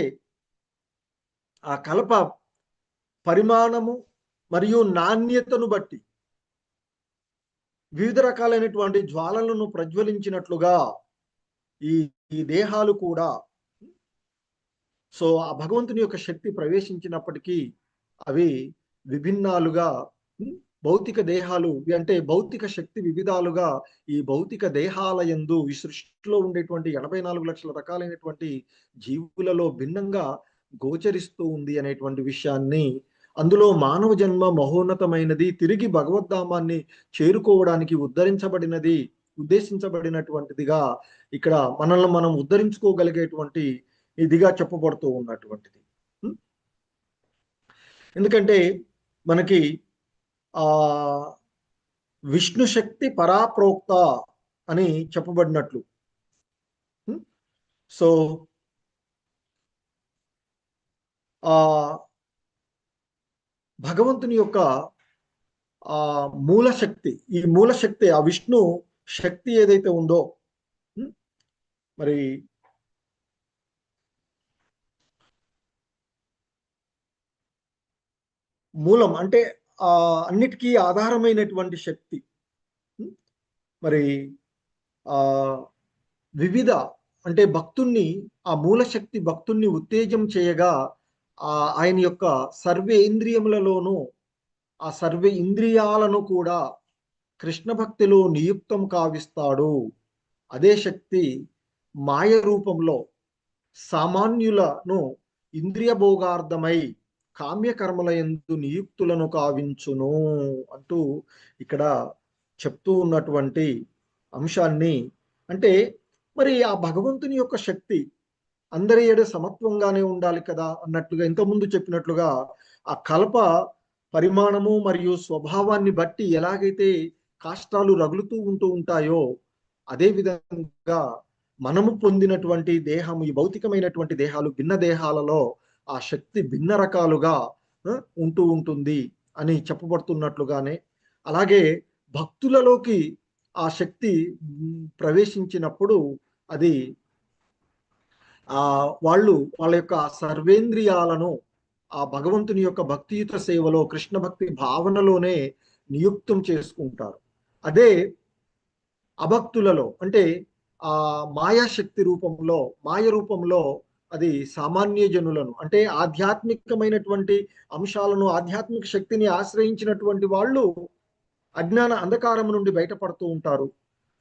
ఆ కలప పరిమాణము మరియు నాణ్యతను బట్టి వివిధ రకాలైనటువంటి జ్వాలలను ప్రజ్వలించినట్లుగా ఈ దేహాలు కూడా, సో ఆ భగవంతుని యొక్క శక్తి ప్రవేశించినప్పటికీ అవి విభిన్నాలుగా భౌతిక దేహాలు అంటే భౌతిక శక్తి వివిధాలుగా ఈ భౌతిక దేహాల యందు ఈ సృష్టిలో ఉండేటువంటి 84 లక్షల రకాలైనటువంటి జీవులలో భిన్నంగా గోచరిస్తూ ఉంది అనేటువంటి విషయాన్ని, అందులో మానవ జన్మ మహోన్నతమైనది, తిరిగి భగవద్ధామాన్ని చేరుకోవడానికి ఉద్దేశించబడినటువంటిదిగా ఇక్కడ మనల్ని మనం ఉద్ధరించుకోగలిగేటువంటి ఇదిగా చెప్పబడుతూ ఉన్నటువంటిది. ఎందుకంటే మనకి విష్ణు శక్తి పరాప్రోక్త అని చెప్పబడినట్లు, సో భగవంతుని యొక్క మూలశక్తి, ఈ మూలశక్తి ఆ విష్ణు శక్తి ఏదైతే ఉందో మరి మూలం అంటే అన్నిటికీ ఆధారమైనటువంటి శక్తి మరి వివిధ అంటే భక్తుణ్ణి ఆ మూలశక్తి భక్తుణ్ణి ఉత్తేజం చేయగా ఆయన యొక్క సర్వేంద్రియములలోనూ ఆ సర్వే ఇంద్రియాలను కూడా కృష్ణ భక్తిలో నియుక్తం కావిస్తాడు. అదే శక్తి మాయ రూపంలో సామాన్యులను ఇంద్రియ భోగార్థమై కామ్యకర్మల యందు నియుక్తులను కావించును అంటూ ఇక్కడ చెప్తూ ఉన్నటువంటి అంశాన్ని, అంటే మరి ఆ భగవంతుని యొక్క శక్తి అందరి ఏడు సమత్వంగానే ఉండాలి కదా అన్నట్లుగా ఇంతకుముందు చెప్పినట్లుగా ఆ కల్ప పరిమాణము మరియు స్వభావాన్ని బట్టి ఎలాగైతే కాష్టాలు రగులుతూ ఉంటాయో అదే విధంగా మనము పొందినటువంటి దేహం, ఈ భౌతికమైనటువంటి దేహాలు భిన్న దేహాలలో ఆ శక్తి భిన్న రకాలుగా ఉంటూ ఉంటుంది. అని చెప్పబడుతున్నట్లుగానే, అలాగే భక్తులలోకి ఆ శక్తి ప్రవేశించినప్పుడు అది వాళ్ళు వాళ్ళ యొక్క సర్వేంద్రియాలను ఆ భగవంతుని యొక్క భక్తియుత సేవలో, కృష్ణ భక్తి భావనలోనే నియుక్తం చేసుకుంటారు. అదే అభక్తులలో అంటే ఆ మాయాశక్తి రూపంలో, మాయ రూపంలో అది సామాన్య జనులను అంటే ఆధ్యాత్మికమైనటువంటి అంశాలను, ఆధ్యాత్మిక శక్తిని ఆశ్రయించినటువంటి వాళ్ళు అజ్ఞాన అంధకారం నుండి బయటపడుతూ ఉంటారు.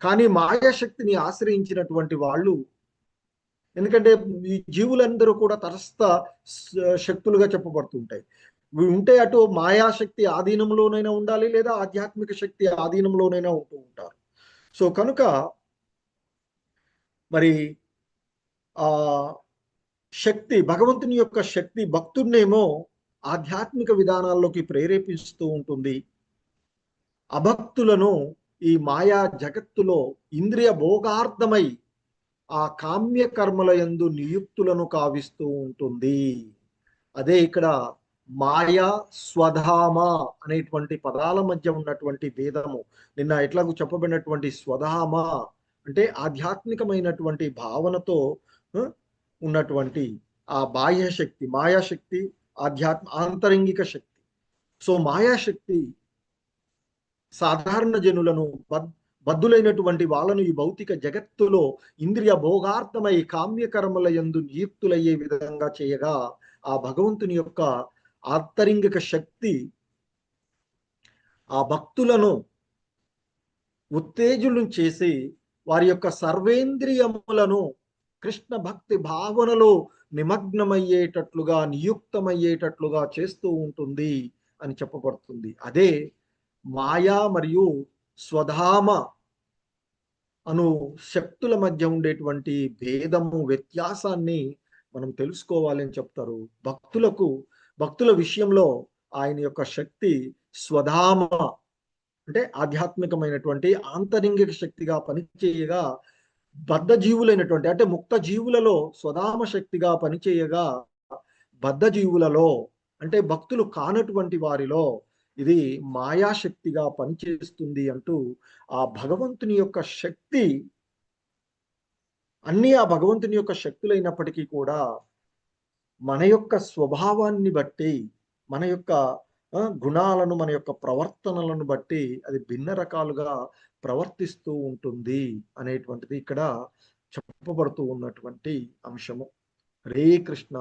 కానీ మాయాశక్తిని ఆశ్రయించినటువంటి వాళ్ళు, ఎందుకంటే ఈ జీవులందరూ కూడా తటస్థ శక్తులుగా చెప్పబడుతుంటాయి. ఉంటే అటు మాయాశక్తి ఆధీనంలోనైనా ఉండాలి, లేదా ఆధ్యాత్మిక శక్తి ఆధీనంలోనైనా ఉంటూ ఉంటారు. సో కనుక మరి ఆ శక్తి, భగవంతుని యొక్క శక్తి భక్తుడినేమో ఆధ్యాత్మిక విధానాల్లోకి ప్రేరేపిస్తూ ఉంటుంది. అభక్తులను ఈ మాయా జగత్తులో ఇంద్రియ భోగార్థమై ఆ కామ్య కర్మల యందు నియుక్తులను కావిస్తూ ఉంటుంది. అదే ఇక్కడ మాయా, స్వధామ అనేటువంటి పదాల మధ్య ఉన్నటువంటి భేదము. నిన్న ఎట్లాగూ చెప్పబడినటువంటి స్వధామ అంటే ఆధ్యాత్మికమైనటువంటి భావనతో ఉన్నటువంటి ఆ బాహ్య శక్తి, మాయాశక్తి ఆంతరంగిక శక్తి. సో మాయాశక్తి సాధారణ జనులను, బద్ధులైనటువంటి వాళ్ళను ఈ భౌతిక జగత్తులో ఇంద్రియ భోగార్థమై కామ్యకర్మల యందు నియుక్తులయ్యే విధంగా చేయగా, ఆ భగవంతుని యొక్క ఆంతరింగిక శక్తి ఆ భక్తులను ఉత్తేజులను చేసి వారి యొక్క సర్వేంద్రియములను కృష్ణ భక్తి భావనలో నిమగ్నమయ్యేటట్లుగా, నియుక్తమయ్యేటట్లుగా చేస్తూ ఉంటుంది అని చెప్పబడుతుంది. అదే మాయా మరియు స్వధామ అను శక్తుల మధ్య ఉండేటువంటి భేదము, వ్యత్యాసాన్ని మనం తెలుసుకోవాలి అని చెప్తారు. భక్తుల విషయంలో ఆయన యొక్క శక్తి స్వధామ అంటే ఆధ్యాత్మికమైనటువంటి ఆంతరింగిక శక్తిగా పనిచేయగా, బద్ధ జీవులైనటువంటి అంటే ముక్త జీవులలో స్వధామ శక్తిగా పనిచేయగా, బద్ధ జీవులలో అంటే భక్తులు కానటువంటి వారిలో ఇది మాయాశక్తిగా పనిచేస్తుంది అంటూ ఆ భగవంతుని యొక్క శక్తి అన్ని ఆ భగవంతుని యొక్క శక్తులైనప్పటికీ కూడా మన యొక్క స్వభావాన్ని బట్టి, మన యొక్క గుణాలను, మన యొక్క ప్రవర్తనలను బట్టి అది భిన్న రకాలుగా ప్రవర్తిస్తూ ఉంటుంది అనేటువంటిది ఇక్కడ చెప్పబడుతూ ఉన్నటువంటి అంశము. హరే కృష్ణ.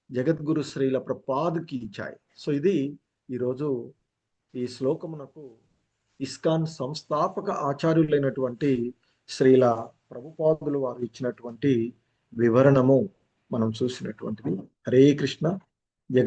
జగద్గురు శ్రీల ప్రభుపాద్కి జై. సో ఇది ఈరోజు ఈ శ్లోకమునకు ఇస్కాన్ సంస్థాపక ఆచార్యులైనటువంటి శ్రీల ప్రభుపాదులు వారు ఇచ్చినటువంటి వివరణము మనం చూసినటువంటిది. హరే కృష్ణ.